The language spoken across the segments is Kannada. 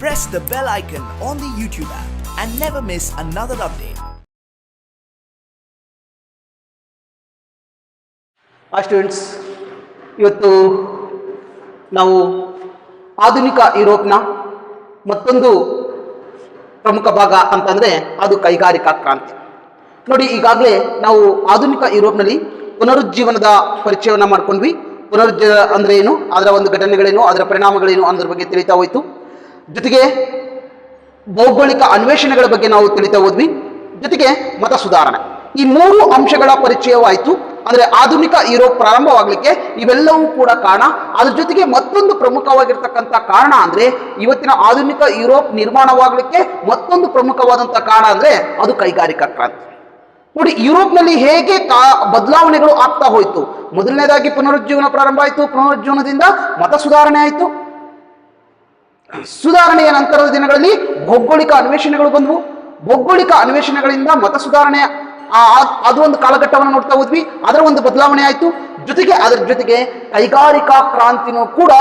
press the bell icon on the YouTube app and never miss another update. Students, ಇವತ್ತು ನಾವು ಆಧುನಿಕ ಯುರೋಪ್ನ ಮತ್ತೊಂದು ಪ್ರಮುಖ ಭಾಗ ಅಂತಂದರೆ ಅದು ಕೈಗಾರಿಕಾ ಕ್ರಾಂತಿ. ನೋಡಿ, ಈಗಾಗಲೇ ನಾವು ಆಧುನಿಕ ಯುರೋಪ್ನಲ್ಲಿ ಪುನರುಜ್ಜೀವನದ ಪರಿಚಯವನ್ನು ಮಾಡ್ಕೊಂಡ್ವಿ. ಪುನರುಜ್ಜೀವನ ಅಂದರೆ ಏನು, ಅದರ ಒಂದು ಘಟನೆಗಳೇನು, ಅದರ ಪರಿಣಾಮಗಳೇನು ಅನ್ನೋದ್ರ ಬಗ್ಗೆ ತಿಳಿತಾ ಹೋಯ್ತು. ಜೊತೆಗೆ ಭೌಗೋಳಿಕ ಅನ್ವೇಷಣೆಗಳ ಬಗ್ಗೆ ನಾವು ತಿಳಿತಾ ಹೋದ್ವಿ. ಜೊತೆಗೆ ಮತ ಸುಧಾರಣೆ, ಈ ಮೂರು ಅಂಶಗಳ ಪರಿಚಯವಾಯಿತು. ಅಂದರೆ ಆಧುನಿಕ ಯುರೋಪ್ ಪ್ರಾರಂಭವಾಗಲಿಕ್ಕೆ ಇವೆಲ್ಲವೂ ಕೂಡ ಕಾರಣ. ಅದ್ರ ಜೊತೆಗೆ ಮತ್ತೊಂದು ಪ್ರಮುಖವಾಗಿರ್ತಕ್ಕಂಥ ಕಾರಣ ಅಂದರೆ ಇವತ್ತಿನ ಆಧುನಿಕ ಯುರೋಪ್ ನಿರ್ಮಾಣವಾಗಲಿಕ್ಕೆ ಮತ್ತೊಂದು ಪ್ರಮುಖವಾದಂಥ ಕಾರಣ ಅಂದರೆ ಅದು ಕೈಗಾರಿಕಾ ಕ್ರಾಂತಿ. ನೋಡಿ, ಯುರೋಪ್ನಲ್ಲಿ ಹೇಗೆ ಬದಲಾವಣೆಗಳು ಆಗ್ತಾ ಹೋಯಿತು. ಮೊದಲನೇದಾಗಿ ಪುನರುಜ್ಜೀವನ ಪ್ರಾರಂಭ ಆಯಿತು. ಪುನರುಜ್ಜೀವನದಿಂದ ಮತ ಸುಧಾರಣೆ ಆಯಿತು. ಸುಧಾರಣೆಯ ನಂತರದ ದಿನಗಳಲ್ಲಿ ಭೌಗೋಳಿಕ ಅನ್ವೇಷಣೆಗಳು ಬಂದವು. ಭೌಗೋಳಿಕ ಅನ್ವೇಷಣೆಗಳಿಂದ ಮತ ಸುಧಾರಣೆ, ಅದು ಒಂದು ಕಾಲಘಟ್ಟವನ್ನು ನೋಡ್ತಾ ಹೋದ್ವಿ. ಅದರ ಒಂದು ಬದಲಾವಣೆ ಆಯಿತು. ಜೊತೆಗೆ ಅದರ ಜೊತೆಗೆ ಕೈಗಾರಿಕಾ ಕ್ರಾಂತಿನೂ ಕೂಡ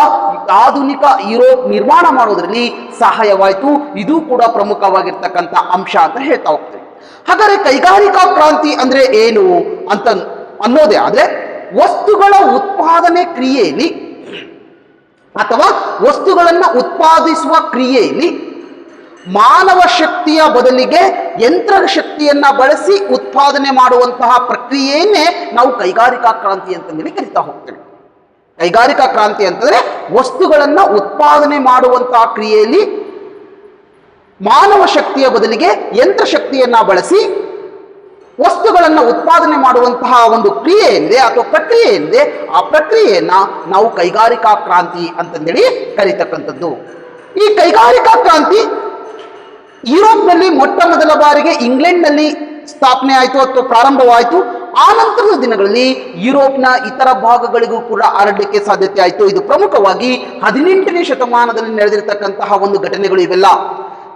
ಆಧುನಿಕ ಯುರೋಪ್ ನಿರ್ಮಾಣ ಮಾಡೋದ್ರಲ್ಲಿ ಸಹಾಯವಾಯಿತು. ಇದು ಕೂಡ ಪ್ರಮುಖವಾಗಿರ್ತಕ್ಕಂಥ ಅಂಶ ಅಂತ ಹೇಳ್ತಾ ಹೋಗ್ತೇವೆ. ಹಾಗಾದ್ರೆ ಕೈಗಾರಿಕಾ ಕ್ರಾಂತಿ ಅಂದ್ರೆ ಏನು ಅಂತ ಅನ್ನೋದೇ ಆದ್ರೆ, ವಸ್ತುಗಳ ಉತ್ಪಾದನೆ ಕ್ರಿಯೆಯಲ್ಲಿ ಅಥವಾ ವಸ್ತುಗಳನ್ನು ಉತ್ಪಾದಿಸುವ ಕ್ರಿಯೆಯಲ್ಲಿ ಮಾನವ ಶಕ್ತಿಯ ಬದಲಿಗೆ ಯಂತ್ರ ಶಕ್ತಿಯನ್ನ ಬಳಸಿ ಉತ್ಪಾದನೆ ಮಾಡುವಂತಹ ಪ್ರಕ್ರಿಯೆಯನ್ನೇ ನಾವು ಕೈಗಾರಿಕಾ ಕ್ರಾಂತಿ ಅಂತಂದೇಳಿ ಕರಿತಾ ಹೋಗ್ತೇವೆ. ಕೈಗಾರಿಕಾ ಕ್ರಾಂತಿ ಅಂತಂದ್ರೆ ವಸ್ತುಗಳನ್ನ ಉತ್ಪಾದನೆ ಮಾಡುವಂತಹ ಕ್ರಿಯೆಯಲ್ಲಿ ಮಾನವ ಶಕ್ತಿಯ ಬದಲಿಗೆ ಯಂತ್ರ ಶಕ್ತಿಯನ್ನ ಬಳಸಿ ವಸ್ತುಗಳನ್ನು ಉತ್ಪಾದನೆ ಮಾಡುವಂತಹ ಒಂದು ಕ್ರಿಯೆ ಏನಿದೆ ಅಥವಾ ಪ್ರಕ್ರಿಯೆ ಏನಿದೆ, ಆ ಪ್ರಕ್ರಿಯೆಯನ್ನ ನಾವು ಕೈಗಾರಿಕಾ ಕ್ರಾಂತಿ ಅಂತಂದೇಳಿ ಕರೀತಕ್ಕಂಥದ್ದು. ಈ ಕೈಗಾರಿಕಾ ಕ್ರಾಂತಿ ಯುರೋಪ್ನಲ್ಲಿ ಮೊಟ್ಟ ಮೊದಲ ಬಾರಿಗೆ ಇಂಗ್ಲೆಂಡ್ನಲ್ಲಿ ಸ್ಥಾಪನೆ ಆಯಿತು ಅಥವಾ ಪ್ರಾರಂಭವಾಯಿತು. ಆ ನಂತರದ ದಿನಗಳಲ್ಲಿ ಯುರೋಪ್ನ ಇತರ ಭಾಗಗಳಿಗೂ ಕೂಡ ಹರಡಲಿಕ್ಕೆ ಸಾಧ್ಯತೆ ಆಯಿತು. ಇದು ಪ್ರಮುಖವಾಗಿ 18ನೇ ಶತಮಾನದಲ್ಲಿ ನಡೆದಿರತಕ್ಕಂತಹ ಒಂದು ಘಟನೆಗಳು ಇವೆಲ್ಲ.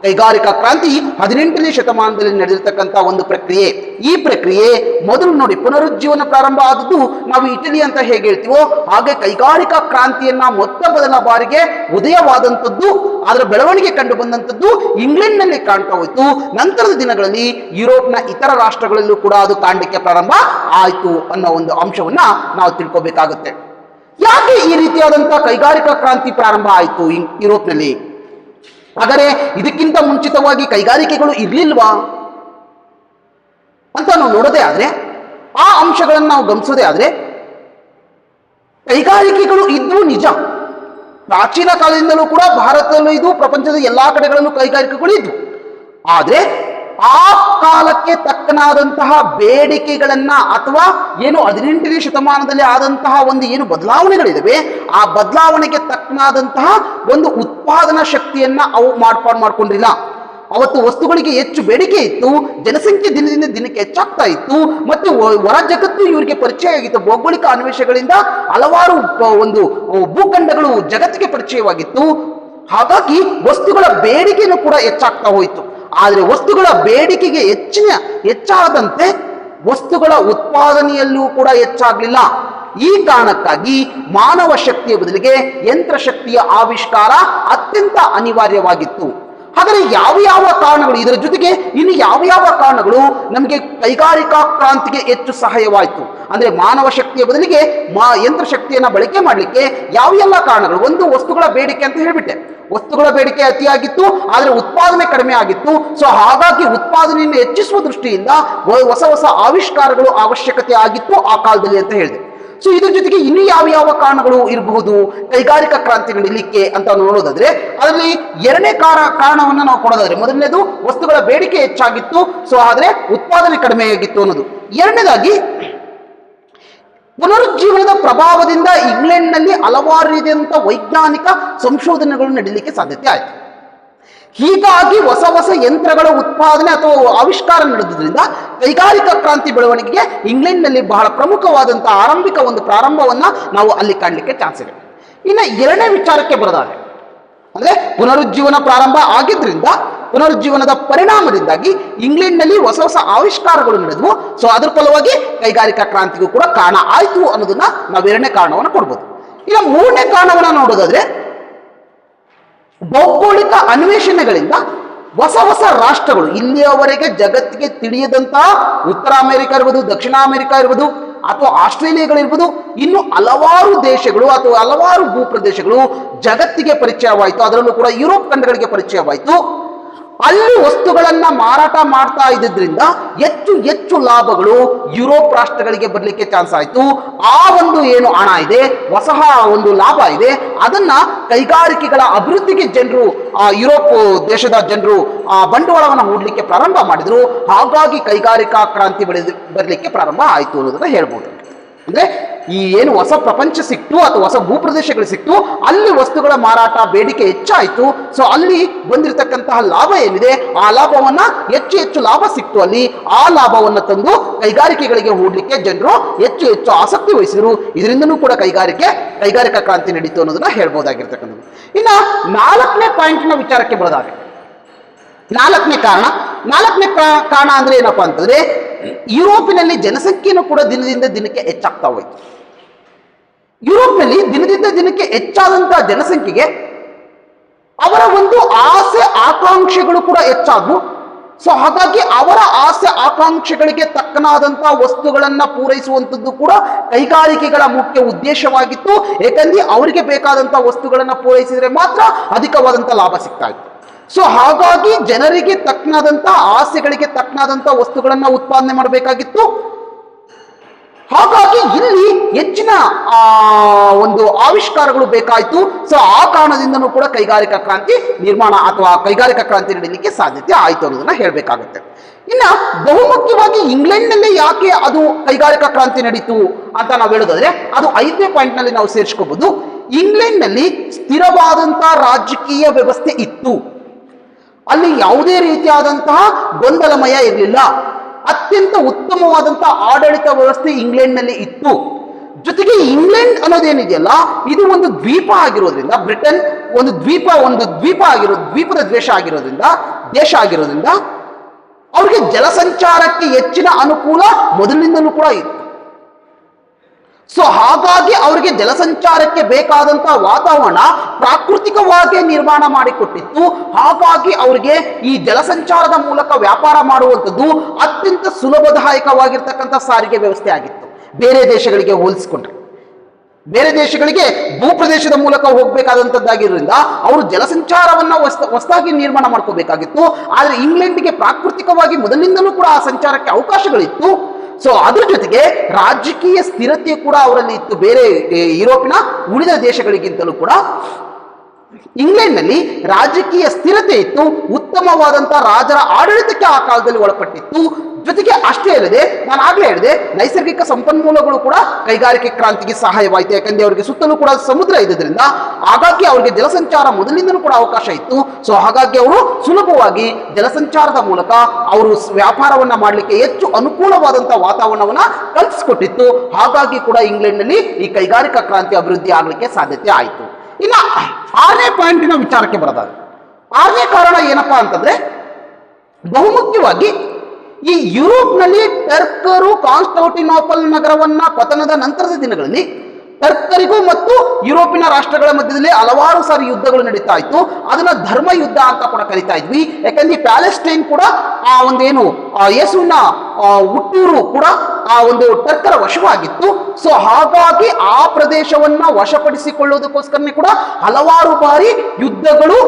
ಕೈಗಾರಿಕಾ ಕ್ರಾಂತಿ 18ನೇ ಶತಮಾನದಲ್ಲಿ ನಡೆದಿರ್ತಕ್ಕಂಥ ಒಂದು ಪ್ರಕ್ರಿಯೆ. ಈ ಪ್ರಕ್ರಿಯೆ ಮೊದಲು ನೋಡಿ, ಪುನರುಜ್ಜೀವನ ಪ್ರಾರಂಭ ಆದದ್ದು ನಾವು ಇಟಲಿ ಅಂತ ಹೇಗೆ ಹೇಳ್ತೀವೋ ಹಾಗೆ ಕೈಗಾರಿಕಾ ಕ್ರಾಂತಿಯನ್ನ ಮೊತ್ತ ಮೊದಲ ಬಾರಿಗೆ ಉದಯವಾದಂಥದ್ದು, ಅದರ ಬೆಳವಣಿಗೆ ಕಂಡು ಬಂದಂಥದ್ದು ಇಂಗ್ಲೆಂಡ್ನಲ್ಲಿ ಕಾಣ್ತಾ ಹೋಯ್ತು. ನಂತರದ ದಿನಗಳಲ್ಲಿ ಯುರೋಪ್ನ ಇತರ ರಾಷ್ಟ್ರಗಳಲ್ಲೂ ಕೂಡ ಅದು ಕಾಣಲಿಕ್ಕೆ ಪ್ರಾರಂಭ ಆಯಿತು ಅನ್ನೋ ಒಂದು ಅಂಶವನ್ನ ನಾವು ತಿಳ್ಕೊಬೇಕಾಗುತ್ತೆ. ಯಾಕೆ ಈ ರೀತಿಯಾದಂತಹ ಕೈಗಾರಿಕಾ ಕ್ರಾಂತಿ ಪ್ರಾರಂಭ ಆಯಿತು ಯುರೋಪ್ನಲ್ಲಿ? ಹಾಗಾದರೆ ಇದಕ್ಕಿಂತ ಮುಂಚಿತವಾಗಿ ಕೈಗಾರಿಕೆಗಳು ಇರ್ಲಿಲ್ವಾ ಅಂತ ನಾವು ನೋಡೋದೇ ಆದ್ರೆ, ಆ ಅಂಶಗಳನ್ನು ನಾವು ಗಮನಿಸೋದೇ ಆದ್ರೆ, ಕೈಗಾರಿಕೆಗಳು ಇದ್ವು ನಿಜ. ಪ್ರಾಚೀನ ಕಾಲದಿಂದಲೂ ಕೂಡ ಭಾರತದಲ್ಲೂ ಇದು, ಪ್ರಪಂಚದ ಎಲ್ಲಾ ಕಡೆಗಳಲ್ಲೂ ಕೈಗಾರಿಕೆಗಳು ಇದ್ವು. ಆದ್ರೆ ಆ ಕಾಲಕ್ಕೆ ತಕ್ಕನಾದಂತಹ ಬೇಡಿಕೆಗಳನ್ನ ಅಥವಾ ಏನು 18ನೇ ಶತಮಾನದಲ್ಲಿ ಆದಂತಹ ಒಂದು ಏನು ಬದಲಾವಣೆಗಳಿದಾವೆ, ಆ ಬದಲಾವಣೆಗೆ ತಕ್ಕನಾದಂತಹ ಒಂದು ಉತ್ಪಾದನಾ ಶಕ್ತಿಯನ್ನ ಅವು ಮಾಡ್ಕೊಂಡಿಲ್ಲ. ಅವತ್ತು ವಸ್ತುಗಳಿಗೆ ಹೆಚ್ಚು ಬೇಡಿಕೆ ಇತ್ತು, ಜನಸಂಖ್ಯೆ ದಿನದಿಂದ ದಿನಕ್ಕೆ ಹೆಚ್ಚಾಗ್ತಾ ಇತ್ತು, ಮತ್ತು ಹೊರ ಜಗತ್ತು ಇವರಿಗೆ ಪರಿಚಯ ಆಗಿತ್ತು. ಭೌಗೋಳಿಕ ಅನ್ವೇಷಣೆಗಳಿಂದ ಹಲವಾರು ಒಂದು ಭೂಖಂಡಗಳು ಜಗತ್ತಿಗೆ ಪರಿಚಯವಾಗಿತ್ತು. ಹಾಗಾಗಿ ವಸ್ತುಗಳ ಬೇಡಿಕೆನೂ ಕೂಡ ಹೆಚ್ಚಾಗ್ತಾ ಹೋಯಿತು. ಆದರೆ ವಸ್ತುಗಳ ಬೇಡಿಕೆಗೆ ಹೆಚ್ಚಾದಂತೆ ವಸ್ತುಗಳ ಉತ್ಪಾದನೆಯಲ್ಲೂ ಕೂಡ ಹೆಚ್ಚಾಗಲಿಲ್ಲ. ಈ ಕಾರಣಕ್ಕಾಗಿ ಮಾನವ ಶಕ್ತಿಯ ಬದಲಿಗೆ ಯಂತ್ರ ಶಕ್ತಿಯ ಆವಿಷ್ಕಾರ ಅತ್ಯಂತ ಅನಿವಾರ್ಯವಾಗಿತ್ತು. ಹಾಗಾದರೆ ಯಾವ ಕಾರಣಗಳು, ಇದರ ಜೊತೆಗೆ ಇನ್ನು ಯಾವ ಕಾರಣಗಳು ನಮಗೆ ಕೈಗಾರಿಕಾ ಕ್ರಾಂತಿಗೆ ಹೆಚ್ಚು ಸಹಾಯವಾಯಿತು ಅಂದ್ರೆ, ಮಾನವ ಶಕ್ತಿಯ ಬದಲಿಗೆ ಯಂತ್ರ ಶಕ್ತಿಯನ್ನ ಬಳಕೆ ಮಾಡಲಿಕ್ಕೆ ಯಾವ ಕಾರಣಗಳು? ಒಂದು, ವಸ್ತುಗಳ ಬೇಡಿಕೆ ಅಂತ ಹೇಳ್ಬಿಟ್ಟೆ. ವಸ್ತುಗಳ ಬೇಡಿಕೆ ಅತಿಯಾಗಿತ್ತು, ಆದರೆ ಉತ್ಪಾದನೆ ಕಡಿಮೆ ಆಗಿತ್ತು. ಸೊ ಹಾಗಾಗಿ ಉತ್ಪಾದನೆಯನ್ನು ಹೆಚ್ಚಿಸುವ ದೃಷ್ಟಿಯಿಂದ ಹೊಸ ಆವಿಷ್ಕಾರಗಳು ಅವಶ್ಯಕತೆ ಆಗಿತ್ತು ಆ ಕಾಲದಲ್ಲಿ ಅಂತ ಹೇಳಿದೆ. ಸೊ ಇದ್ರ ಜೊತೆಗೆ ಇನ್ನು ಯಾವ ಕಾರಣಗಳು ಇರಬಹುದು ಕೈಗಾರಿಕಾ ಕ್ರಾಂತಿ ನಡೀಲಿಕ್ಕೆ ಅಂತ ನೋಡೋದಾದ್ರೆ, ಅದರಲ್ಲಿ ಎರಡನೇ ಕಾರಣವನ್ನ ನಾವು ಕೊಡೋದಾದ್ರೆ, ಮೊದಲನೇದು ವಸ್ತುಗಳ ಬೇಡಿಕೆ ಹೆಚ್ಚಾಗಿತ್ತು, ಸೊ ಆದ್ರೆ ಉತ್ಪಾದನೆ ಕಡಿಮೆ ಆಗಿತ್ತು ಅನ್ನೋದು. ಎರಡನೇದಾಗಿ ಪುನರುಜ್ಜೀವನದ ಪ್ರಭಾವದಿಂದ ಇಂಗ್ಲೆಂಡ್ನಲ್ಲಿ ಹಲವಾರು ರೀತಿಯಾದಂತಹ ವೈಜ್ಞಾನಿಕ ಸಂಶೋಧನೆಗಳು ನಡೀಲಿಕ್ಕೆ ಸಾಧ್ಯತೆ ಆಯಿತು. ಹೀಗಾಗಿ ಹೊಸ ಯಂತ್ರಗಳ ಉತ್ಪಾದನೆ ಅಥವಾ ಆವಿಷ್ಕಾರ ನಡೆದ್ರಿಂದ ಕೈಗಾರಿಕಾ ಕ್ರಾಂತಿ ಬೆಳವಣಿಗೆಗೆ ಇಂಗ್ಲೆಂಡ್ನಲ್ಲಿ ಬಹಳ ಪ್ರಮುಖವಾದಂತಹ ಆರಂಭಿಕ ಒಂದು ಪ್ರಾರಂಭವನ್ನ ನಾವು ಅಲ್ಲಿ ಕಾಣಲಿಕ್ಕೆ ಚಾನ್ಸ್ ಇದೆ. ಇನ್ನು ಎರಡನೇ ವಿಚಾರಕ್ಕೆ ಬರೋದಾದ್ರೆ, ಅಂದ್ರೆ ಪುನರುಜ್ಜೀವನ ಪ್ರಾರಂಭ ಆಗಿದ್ರಿಂದ ಪುನರುಜ್ಜೀವನದ ಪರಿಣಾಮದಿಂದಾಗಿ ಇಂಗ್ಲೆಂಡ್ನಲ್ಲಿ ಹೊಸ ಆವಿಷ್ಕಾರಗಳು ನಡೆದವು. ಸೊ ಅದರ ಫಲವಾಗಿ ಕೈಗಾರಿಕಾ ಕ್ರಾಂತಿಗೂ ಕೂಡ ಕಾರಣ ಆಯಿತು ಅನ್ನೋದನ್ನ ನಾವು ಎರಡನೇ ಕಾರಣವನ್ನು ಕೊಡ್ಬೋದು. ಈಗ ಮೂರನೇ ಕಾರಣವನ್ನ ನೋಡೋದಾದ್ರೆ, ಭೌಗೋಳಿಕ ಅನ್ವೇಷಣೆಗಳಿಂದ ಹೊಸ ಹೊಸ ರಾಷ್ಟ್ರಗಳು, ಇಲ್ಲಿಯವರೆಗೆ ಜಗತ್ತಿಗೆ ತಿಳಿಯದಂತಹ ಉತ್ತರ ಅಮೆರಿಕ ಇರ್ಬೋದು, ದಕ್ಷಿಣ ಅಮೆರಿಕ ಇರ್ಬೋದು, ಅಥವಾ ಆಸ್ಟ್ರೇಲಿಯಾಗಳಿರ್ಬೋದು, ಇನ್ನು ಹಲವಾರು ದೇಶಗಳು ಅಥವಾ ಹಲವಾರು ಭೂಪ್ರದೇಶಗಳು ಜಗತ್ತಿಗೆ ಪರಿಚಯವಾಯಿತು. ಅದರಲ್ಲೂ ಕೂಡ ಯುರೋಪ್ ಖಂಡಗಳಿಗೆ ಪರಿಚಯವಾಯಿತು. ಅಲ್ಲಿ ವಸ್ತುಗಳನ್ನ ಮಾರಾಟ ಮಾಡ್ತಾ ಇದ್ದಿದ್ರಿಂದ ಹೆಚ್ಚು ಹೆಚ್ಚು ಲಾಭಗಳು ಯುರೋಪ್ ರಾಷ್ಟ್ರಗಳಿಗೆ ಬರಲಿಕ್ಕೆ ಚಾನ್ಸ್ ಆಯಿತು. ಆ ಒಂದು ಏನು ಹಣ ಇದೆ, ಹೊಸ ಒಂದು ಲಾಭ ಇದೆ, ಅದನ್ನ ಕೈಗಾರಿಕೆಗಳ ಅಭಿವೃದ್ಧಿಗೆ ಜನರು, ಯುರೋಪ್ ದೇಶದ ಜನರು ಬಂಡವಾಳವನ್ನು ಹೂಡಲಿಕ್ಕೆ ಪ್ರಾರಂಭ ಮಾಡಿದ್ರು. ಹಾಗಾಗಿ ಕೈಗಾರಿಕಾ ಕ್ರಾಂತಿ ಬರಲಿಕ್ಕೆ ಪ್ರಾರಂಭ ಆಯಿತು ಅನ್ನೋದನ್ನ ಹೇಳ್ಬೋದು. ಅಂದ್ರೆ ಈ ಏನು ಹೊಸ ಪ್ರಪಂಚ ಸಿಕ್ತು ಅಥವಾ ಹೊಸ ಭೂಪ್ರದೇಶಗಳು ಸಿಕ್ತು, ಅಲ್ಲಿ ವಸ್ತುಗಳ ಮಾರಾಟ ಬೇಡಿಕೆ ಹೆಚ್ಚಾಯಿತು. ಸೊ ಅಲ್ಲಿ ಬಂದಿರತಕ್ಕಂತಹ ಲಾಭ ಏನಿದೆ, ಆ ಲಾಭವನ್ನ ಹೆಚ್ಚು ಹೆಚ್ಚು ಲಾಭ ಸಿಕ್ತು. ಅಲ್ಲಿ ಆ ಲಾಭವನ್ನ ತಂದು ಕೈಗಾರಿಕೆಗಳಿಗೆ ಹೂಡಲಿಕ್ಕೆ ಜನರು ಹೆಚ್ಚು ಹೆಚ್ಚು ಆಸಕ್ತಿ ವಹಿಸಿದ್ರು. ಇದರಿಂದನೂ ಕೂಡ ಕೈಗಾರಿಕಾ ಕ್ರಾಂತಿ ನಡೀತು ಅನ್ನೋದನ್ನ ಹೇಳ್ಬೋದಾಗಿರ್ತಕ್ಕಂಥದ್ದು. ಇನ್ನ 4ನೇ ಪಾಯಿಂಟ್ನ ವಿಚಾರಕ್ಕೆ ಬರೋದಾದ್ರೆ, 4ನೇ ಕಾರಣ ಅಂದ್ರೆ ಏನಪ್ಪಾ ಅಂತಂದ್ರೆ, ಯುರೋಪಿನಲ್ಲಿ ಜನಸಂಖ್ಯೆಯನ್ನು ಕೂಡ ದಿನದಿಂದ ದಿನಕ್ಕೆ ಹೆಚ್ಚಾಗ್ತಾ ಹೋಯ್ತು. ಯುರೋಪ್ನಲ್ಲಿ ದಿನದಿಂದ ದಿನಕ್ಕೆ ಹೆಚ್ಚಾದಂತಹ ಜನಸಂಖ್ಯೆಗೆ ಅವರ ಒಂದು ಆಸೆ ಆಕಾಂಕ್ಷೆಗಳು ಕೂಡ ಹೆಚ್ಚಾದವು. ಸೊ ಹಾಗಾಗಿ ಅವರ ಆಸೆ ಆಕಾಂಕ್ಷೆಗಳಿಗೆ ತಕ್ಕನಾದಂತಹ ವಸ್ತುಗಳನ್ನ ಪೂರೈಸುವಂಥದ್ದು ಕೂಡ ಕೈಗಾರಿಕೆಗಳ ಮುಖ್ಯ ಉದ್ದೇಶವಾಗಿತ್ತು. ಏಕೆಂದ್ರೆ ಅವರಿಗೆ ಬೇಕಾದಂತಹ ವಸ್ತುಗಳನ್ನ ಪೂರೈಸಿದ್ರೆ ಮಾತ್ರ ಅಧಿಕವಾದಂತಹ ಲಾಭ ಸಿಗ್ತಾ ಇತ್ತು. ಸೊ ಹಾಗಾಗಿ ಜನರಿಗೆ ತಕ್ಕನಾದಂತಹ ಆಸೆಗಳಿಗೆ ತಕ್ಕನಾದಂತಹ ವಸ್ತುಗಳನ್ನ ಉತ್ಪಾದನೆ ಮಾಡಬೇಕಾಗಿತ್ತು. ಹಾಗಾಗಿ ಇಲ್ಲಿ ಹೆಚ್ಚಿನ ಒಂದು ಆವಿಷ್ಕಾರಗಳು ಬೇಕಾಯಿತು. ಸೊ ಆ ಕಾರಣದಿಂದನೂ ಕೂಡ ಕೈಗಾರಿಕಾ ಕ್ರಾಂತಿ ನಿರ್ಮಾಣ ಅಥವಾ ಕೈಗಾರಿಕಾ ಕ್ರಾಂತಿ ನಡೀಲಿಕ್ಕೆ ಸಾಧ್ಯತೆ ಆಯಿತು ಅನ್ನೋದನ್ನ ಹೇಳಬೇಕಾಗುತ್ತೆ. ಇನ್ನ ಬಹುಮುಖ್ಯವಾಗಿ ಇಂಗ್ಲೆಂಡ್ನಲ್ಲೇ ಯಾಕೆ ಅದು ಕೈಗಾರಿಕಾ ಕ್ರಾಂತಿ ನಡೀತು ಅಂತ ನಾವು ಹೇಳೋದಾದ್ರೆ, ಅದು 5ನೇ ಪಾಯಿಂಟ್ ನಲ್ಲಿ ನಾವು ಸೇರಿಸ್ಕೋಬಹುದು. ಇಂಗ್ಲೆಂಡ್ನಲ್ಲಿ ಸ್ಥಿರವಾದಂತಹ ರಾಜಕೀಯ ವ್ಯವಸ್ಥೆ ಇತ್ತು. ಅಲ್ಲಿ ಯಾವುದೇ ರೀತಿಯಾದಂತಹ ಗೊಂದಲಮಯ ಇರಲಿಲ್ಲ. ಅತ್ಯಂತ ಉತ್ತಮವಾದಂತಹ ಆಡಳಿತ ವ್ಯವಸ್ಥೆ ಇಂಗ್ಲೆಂಡ್ನಲ್ಲಿ ಇತ್ತು. ಜೊತೆಗೆ ಇಂಗ್ಲೆಂಡ್ ಅನ್ನೋದೇನಿದೆಯಲ್ಲ, ಇದು ಒಂದು ದ್ವೀಪ ಆಗಿರೋದ್ರಿಂದ, ಬ್ರಿಟನ್ ಒಂದು ದ್ವೀಪದ ದೇಶ ಆಗಿರೋದ್ರಿಂದ ಅವ್ರಿಗೆ ಜಲಸಂಚಾರಕ್ಕೆ ಹೆಚ್ಚಿನ ಅನುಕೂಲ ಮೊದಲಿನಿಂದಲೂ ಕೂಡ ಇತ್ತು. ಸೊ ಹಾಗಾಗಿ ಅವರಿಗೆ ಜಲಸಂಚಾರಕ್ಕೆ ಬೇಕಾದಂತಹ ವಾತಾವರಣ ಪ್ರಾಕೃತಿಕವಾಗಿ ನಿರ್ಮಾಣ ಮಾಡಿಕೊಟ್ಟಿತ್ತು. ಹಾಗಾಗಿ ಅವರಿಗೆ ಈ ಜಲಸಂಚಾರದ ಮೂಲಕ ವ್ಯಾಪಾರ ಮಾಡುವಂಥದ್ದು ಅತ್ಯಂತ ಸುಲಭದಾಯಕವಾಗಿರ್ತಕ್ಕಂಥ ಸಾರಿಗೆ ವ್ಯವಸ್ಥೆ ಆಗಿತ್ತು. ಬೇರೆ ದೇಶಗಳಿಗೆ ಹೋಲಿಸಿಕೊಂಡ್ರೆ, ಬೇರೆ ದೇಶಗಳಿಗೆ ಭೂಪ್ರದೇಶದ ಮೂಲಕ ಹೋಗ್ಬೇಕಾದಂಥದ್ದಾಗಿರೋದ್ರಿಂದ ಅವರು ಜಲಸಂಚಾರವನ್ನ ಹೊಸದಾಗಿ ನಿರ್ಮಾಣ ಮಾಡ್ಕೋಬೇಕಾಗಿತ್ತು. ಆದರೆ ಇಂಗ್ಲೆಂಡ್ಗೆ ಪ್ರಾಕೃತಿಕವಾಗಿ ಮೊದಲಿನಿಂದಲೂ ಕೂಡ ಆ ಸಂಚಾರಕ್ಕೆ ಅವಕಾಶಗಳಿತ್ತು. ಸೊ ಅದ್ರ ಜೊತೆಗೆ ರಾಜಕೀಯ ಸ್ಥಿರತೆ ಕೂಡ ಅವರಲ್ಲಿ ಇತ್ತು. ಬೇರೆ ಯುರೋಪಿನ ಉಳಿದ ದೇಶಗಳಿಗಿಂತಲೂ ಕೂಡ ಇಂಗ್ಲೆಂಡ್ನಲ್ಲಿ ರಾಜಕೀಯ ಸ್ಥಿರತೆ ಇತ್ತು. ಉತ್ತಮವಾದಂತಹ ರಾಜರ ಆಡಳಿತಕ್ಕೆ ಆ ಕಾಲದಲ್ಲಿ ಒಳಪಟ್ಟಿತ್ತು. ಜೊತೆಗೆ ಅಷ್ಟೇ ಅಲ್ಲದೆ, ನಾನು ಆಗ್ಲೇ ಹೇಳಿದೆ, ನೈಸರ್ಗಿಕ ಸಂಪನ್ಮೂಲಗಳು ಕೂಡ ಕೈಗಾರಿಕೆ ಕ್ರಾಂತಿಗೆ ಸಹಾಯವಾಯಿತು. ಯಾಕಂದ್ರೆ ಅವರಿಗೆ ಸುತ್ತಲೂ ಕೂಡ ಸಮುದ್ರ ಇದ್ದಿದ್ರಿಂದ ಹಾಗಾಗಿ ಅವರಿಗೆ ಜಲಸಂಚಾರ ಮೊದಲಿಂದಲೂ ಕೂಡ ಅವಕಾಶ ಇತ್ತು. ಸೊ ಹಾಗಾಗಿ ಅವರು ಸುಲಭವಾಗಿ ಜಲಸಂಚಾರದ ಮೂಲಕ ಅವರು ವ್ಯಾಪಾರವನ್ನ ಮಾಡಲಿಕ್ಕೆ ಹೆಚ್ಚು ಅನುಕೂಲವಾದಂತಹ ವಾತಾವರಣವನ್ನ ಕಲ್ಪಿಸಿಕೊಟ್ಟಿತ್ತು. ಹಾಗಾಗಿ ಕೂಡ ಇಂಗ್ಲೆಂಡ್ನಲ್ಲಿ ಈ ಕೈಗಾರಿಕಾ ಕ್ರಾಂತಿ ಅಭಿವೃದ್ಧಿ ಆಗಲಿಕ್ಕೆ ಸಾಧ್ಯತೆ ಆಯಿತು. ಇನ್ನ 6ನೇ ಪಾಯಿಂಟಿನ ವಿಚಾರಕ್ಕೆ ಬರೋದಾದ್ರೆ, 6ನೇ ಕಾರಣ ಏನಪ್ಪಾ ಅಂತಂದ್ರೆ, ಬಹುಮುಖ್ಯವಾಗಿ ಈ ಯುರೋಪ್ನಲ್ಲಿ ಟರ್ಕರು ಕಾನ್ಸ್ಟಾಂಟಿನೋಪಲ್ ನಗರವನ್ನ ಪತನದ ನಂತರದ ದಿನಗಳಲ್ಲಿ ಟರ್ಕರಿಗೂ ಮತ್ತು ಯುರೋಪಿನ ರಾಷ್ಟ್ರಗಳ ಮಧ್ಯದಲ್ಲಿ ಹಲವಾರು ಸಾರಿ ಯುದ್ಧಗಳು ನಡೀತಾ ಇತ್ತು. ಅದನ್ನ ಧರ್ಮ ಯುದ್ಧ ಅಂತ ಕೂಡ ಕರಿತಾ ಇದ್ವಿ. ಯಾಕಂದ್ರೆ ಪ್ಯಾಲೆಸ್ಟೈನ್ ಕೂಡ ಆ ಒಂದೇನು ಯೇಸುವಿನ ಹುಟ್ಟೂರು ಕೂಡ ಆ ಒಂದು ಟರ್ಕರ ವಶವಾಗಿತ್ತು. ಸೊ ಹಾಗಾಗಿ ಆ ಪ್ರದೇಶವನ್ನ ವಶಪಡಿಸಿಕೊಳ್ಳೋದಕ್ಕೋಸ್ಕರನೇ ಕೂಡ ಹಲವಾರು ಬಾರಿ ಯುದ್ಧಗಳು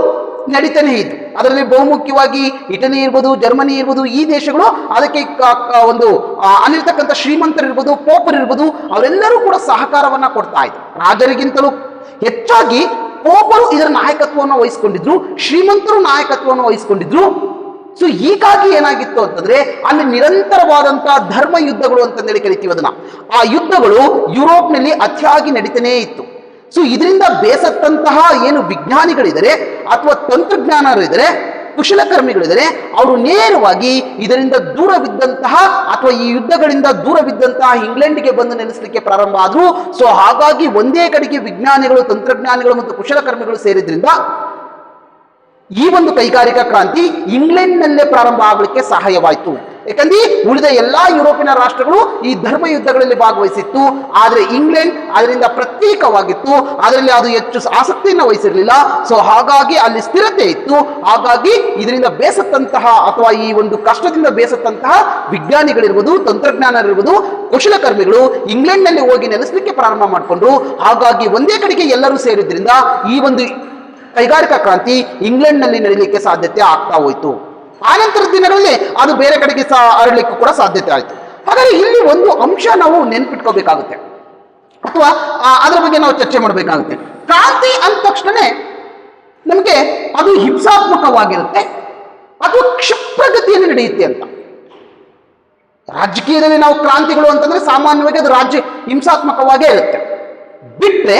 ನಡೀತಾನೆ ಇತ್ತು. ಅದರಲ್ಲಿ ಬಹುಮುಖ್ಯವಾಗಿ ಇಟಲಿ ಇರ್ಬೋದು, ಜರ್ಮನಿ ಇರ್ಬೋದು, ಈ ದೇಶಗಳು ಅದಕ್ಕೆ ಒಂದು ಅಲ್ಲಿರ್ತಕ್ಕಂಥ ಶ್ರೀಮಂತರಿರ್ಬೋದು, ಪೋಪರಿರ್ಬೋದು, ಅವರೆಲ್ಲರೂ ಕೂಡ ಸಹಕಾರವನ್ನ ಕೊಡ್ತಾ ಇದ್ರು. ರಾಜರಿಗಿಂತಲೂ ಹೆಚ್ಚಾಗಿ ಪೋಪರು ಇದರ ನಾಯಕತ್ವವನ್ನು ವಹಿಸಿಕೊಂಡಿದ್ರು, ಶ್ರೀಮಂತರು ನಾಯಕತ್ವವನ್ನು ವಹಿಸಿಕೊಂಡಿದ್ರು. ಸೊ ಹೀಗಾಗಿ ಏನಾಗಿತ್ತು ಅಂತಂದ್ರೆ, ಅಲ್ಲಿ ನಿರಂತರವಾದಂತಹ ಧರ್ಮ ಯುದ್ಧಗಳು ಅಂತಂದೇಳಿ ಕರಿತೀವಿ ಅದನ್ನ. ಆ ಯುದ್ಧಗಳು ಯುರೋಪ್ನಲ್ಲಿ ಅತಿಯಾಗಿ ನಡೀತಾನೇ ಇತ್ತು. ಸೊ ಇದರಿಂದ ಬೇಸತ್ತಂತಹ ಏನು ವಿಜ್ಞಾನಿಗಳಿದ್ದಾರೆ ಅಥವಾ ತಂತ್ರಜ್ಞಾನರಿದ್ದಾರೆ, ಕುಶಲಕರ್ಮಿಗಳಿದ್ದಾರೆ, ಅವರು ನೇರವಾಗಿ ಇದರಿಂದ ದೂರವಿದ್ದಂತಹ ಅಥವಾ ಈ ಯುದ್ಧಗಳಿಂದ ದೂರವಿದ್ದಂತಹ ಇಂಗ್ಲೆಂಡ್ಗೆ ಬಂದು ನೆಲೆಸಲಿಕ್ಕೆ ಪ್ರಾರಂಭ ಆದ್ರು. ಸೊ ಹಾಗಾಗಿ ಒಂದೇ ಕಡೆಗೆ ವಿಜ್ಞಾನಿಗಳು, ತಂತ್ರಜ್ಞಾನಿಗಳು ಮತ್ತು ಕುಶಲಕರ್ಮಿಗಳು ಸೇರಿದ್ರಿಂದ ಈ ಒಂದು ಕೈಗಾರಿಕಾ ಕ್ರಾಂತಿ ಇಂಗ್ಲೆಂಡ್ನಲ್ಲೇ ಪ್ರಾರಂಭ ಆಗಲಿಕ್ಕೆ ಸಹಾಯವಾಯಿತು. ಯಾಕಂದ್ರೆ ಉಳಿದ ಎಲ್ಲಾ ಯುರೋಪಿನ ರಾಷ್ಟ್ರಗಳು ಈ ಧರ್ಮ ಯುದ್ಧಗಳಲ್ಲಿ ಭಾಗವಹಿಸಿತ್ತು. ಆದ್ರೆ ಇಂಗ್ಲೆಂಡ್ ಅದರಿಂದ ಪ್ರತ್ಯೇಕವಾಗಿತ್ತು, ಅದರಲ್ಲಿ ಅದು ಹೆಚ್ಚು ಆಸಕ್ತಿಯನ್ನು ವಹಿಸಿರಲಿಲ್ಲ. ಸೊ ಹಾಗಾಗಿ ಅಲ್ಲಿ ಸ್ಥಿರತೆ ಇತ್ತು. ಹಾಗಾಗಿ ಇದರಿಂದ ಬೇಸತ್ತಂತಹ ಅಥವಾ ಈ ಒಂದು ಕಷ್ಟದಿಂದ ಬೇಸತ್ತಂತಹ ವಿಜ್ಞಾನಿಗಳಿರ್ಬೋದು, ತಂತ್ರಜ್ಞಾನರಿರ್ಬೋದು, ಕುಶಲಕರ್ಮಿಗಳು ಇಂಗ್ಲೆಂಡ್ ನಲ್ಲಿ ಹೋಗಿ ನೆಲೆಸಲಿಕ್ಕೆ ಪ್ರಾರಂಭ ಮಾಡಿಕೊಂಡ್ರು. ಹಾಗಾಗಿ ಒಂದೇ ಕಡೆಗೆ ಎಲ್ಲರೂ ಸೇರಿದ್ರಿಂದ ಈ ಒಂದು ಕೈಗಾರಿಕಾ ಕ್ರಾಂತಿ ಇಂಗ್ಲೆಂಡ್ ನಲ್ಲಿ ನಡೀಲಿಕ್ಕೆ ಸಾಧ್ಯತೆ ಆಗ್ತಾ ಹೋಯ್ತು. ಆನಂತರ ದಿನಗಳಲ್ಲಿ ಅದು ಬೇರೆ ಕಡೆಗೆ ಹರಡಲಿಕ್ಕೂ ಕೂಡ ಸಾಧ್ಯತೆ ಆಯಿತು. ಹಾಗಾದ್ರೆ ಇಲ್ಲಿ ಒಂದು ಅಂಶ ನಾವು ನೆನ್ಪಿಟ್ಕೋಬೇಕಾಗುತ್ತೆ ಅಥವಾ ಅದರ ಬಗ್ಗೆ ನಾವು ಚರ್ಚೆ ಮಾಡಬೇಕಾಗುತ್ತೆ. ಕ್ರಾಂತಿ ಅಂದ ತಕ್ಷಣನೇ ನಮಗೆ ಅದು ಹಿಂಸಾತ್ಮಕವಾಗಿರುತ್ತೆ, ಅದು ಕ್ಷಿಪ್ರಗತಿಯಲ್ಲಿ ನಡೆಯುತ್ತೆ ಅಂತ. ರಾಜಕೀಯದಲ್ಲಿ ನಾವು ಕ್ರಾಂತಿಗಳು ಅಂತಂದ್ರೆ ಸಾಮಾನ್ಯವಾಗಿ ಅದು ರಾಜ್ಯ ಹಿಂಸಾತ್ಮಕವಾಗೇ ಇರುತ್ತೆ. ಬಿಟ್ರೆ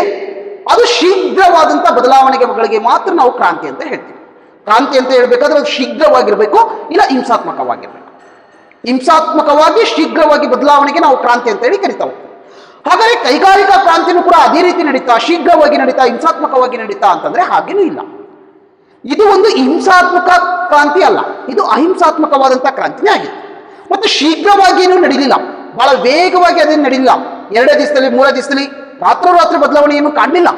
ಅದು ಶೀಘ್ರವಾದಂತ ಬದಲಾವಣೆಗಳಿಗೆ ಮಾತ್ರ ನಾವು ಕ್ರಾಂತಿ ಅಂತ ಹೇಳ್ತೀವಿ. ಕ್ರಾಂತಿ ಅಂತ ಹೇಳ್ಬೇಕಾದ್ರೆ ಅದು ಶೀಘ್ರವಾಗಿರ್ಬೇಕು, ಇಲ್ಲ ಹಿಂಸಾತ್ಮಕವಾಗಿರ್ಬೇಕು. ಹಿಂಸಾತ್ಮಕವಾಗಿ ಶೀಘ್ರವಾಗಿ ಬದಲಾವಣೆಗೆ ನಾವು ಕ್ರಾಂತಿ ಅಂತ ಹೇಳಿ ಕರಿತಾ ಹೋಗ್ತೀವಿ. ಹಾಗಾದ್ರೆ ಕೈಗಾರಿಕಾ ಕ್ರಾಂತಿನೂ ಕೂಡ ಅದೇ ರೀತಿ ನಡೀತಾ, ಶೀಘ್ರವಾಗಿ ನಡೀತಾ, ಹಿಂಸಾತ್ಮಕವಾಗಿ ನಡೀತಾ ಅಂತಂದ್ರೆ ಹಾಗೇನೂ ಇಲ್ಲ. ಇದು ಒಂದು ಹಿಂಸಾತ್ಮಕ ಕ್ರಾಂತಿ ಅಲ್ಲ, ಇದು ಅಹಿಂಸಾತ್ಮಕವಾದಂತಹ ಕ್ರಾಂತಿನೇ ಆಗಿದೆ. ಮತ್ತು ಶೀಘ್ರವಾಗಿಯೂ ನಡೀಲಿಲ್ಲ, ಬಹಳ ವೇಗವಾಗಿ ಅದೇನು ನಡೀಲಿಲ್ಲ. 2 ದಿವಸದಲ್ಲಿ 3 ದಿವಸದಲ್ಲಿ ರಾತ್ರೋರಾತ್ರಿ ಬದಲಾವಣೆಯನ್ನು ಕಾಣಲಿಲ್ಲ.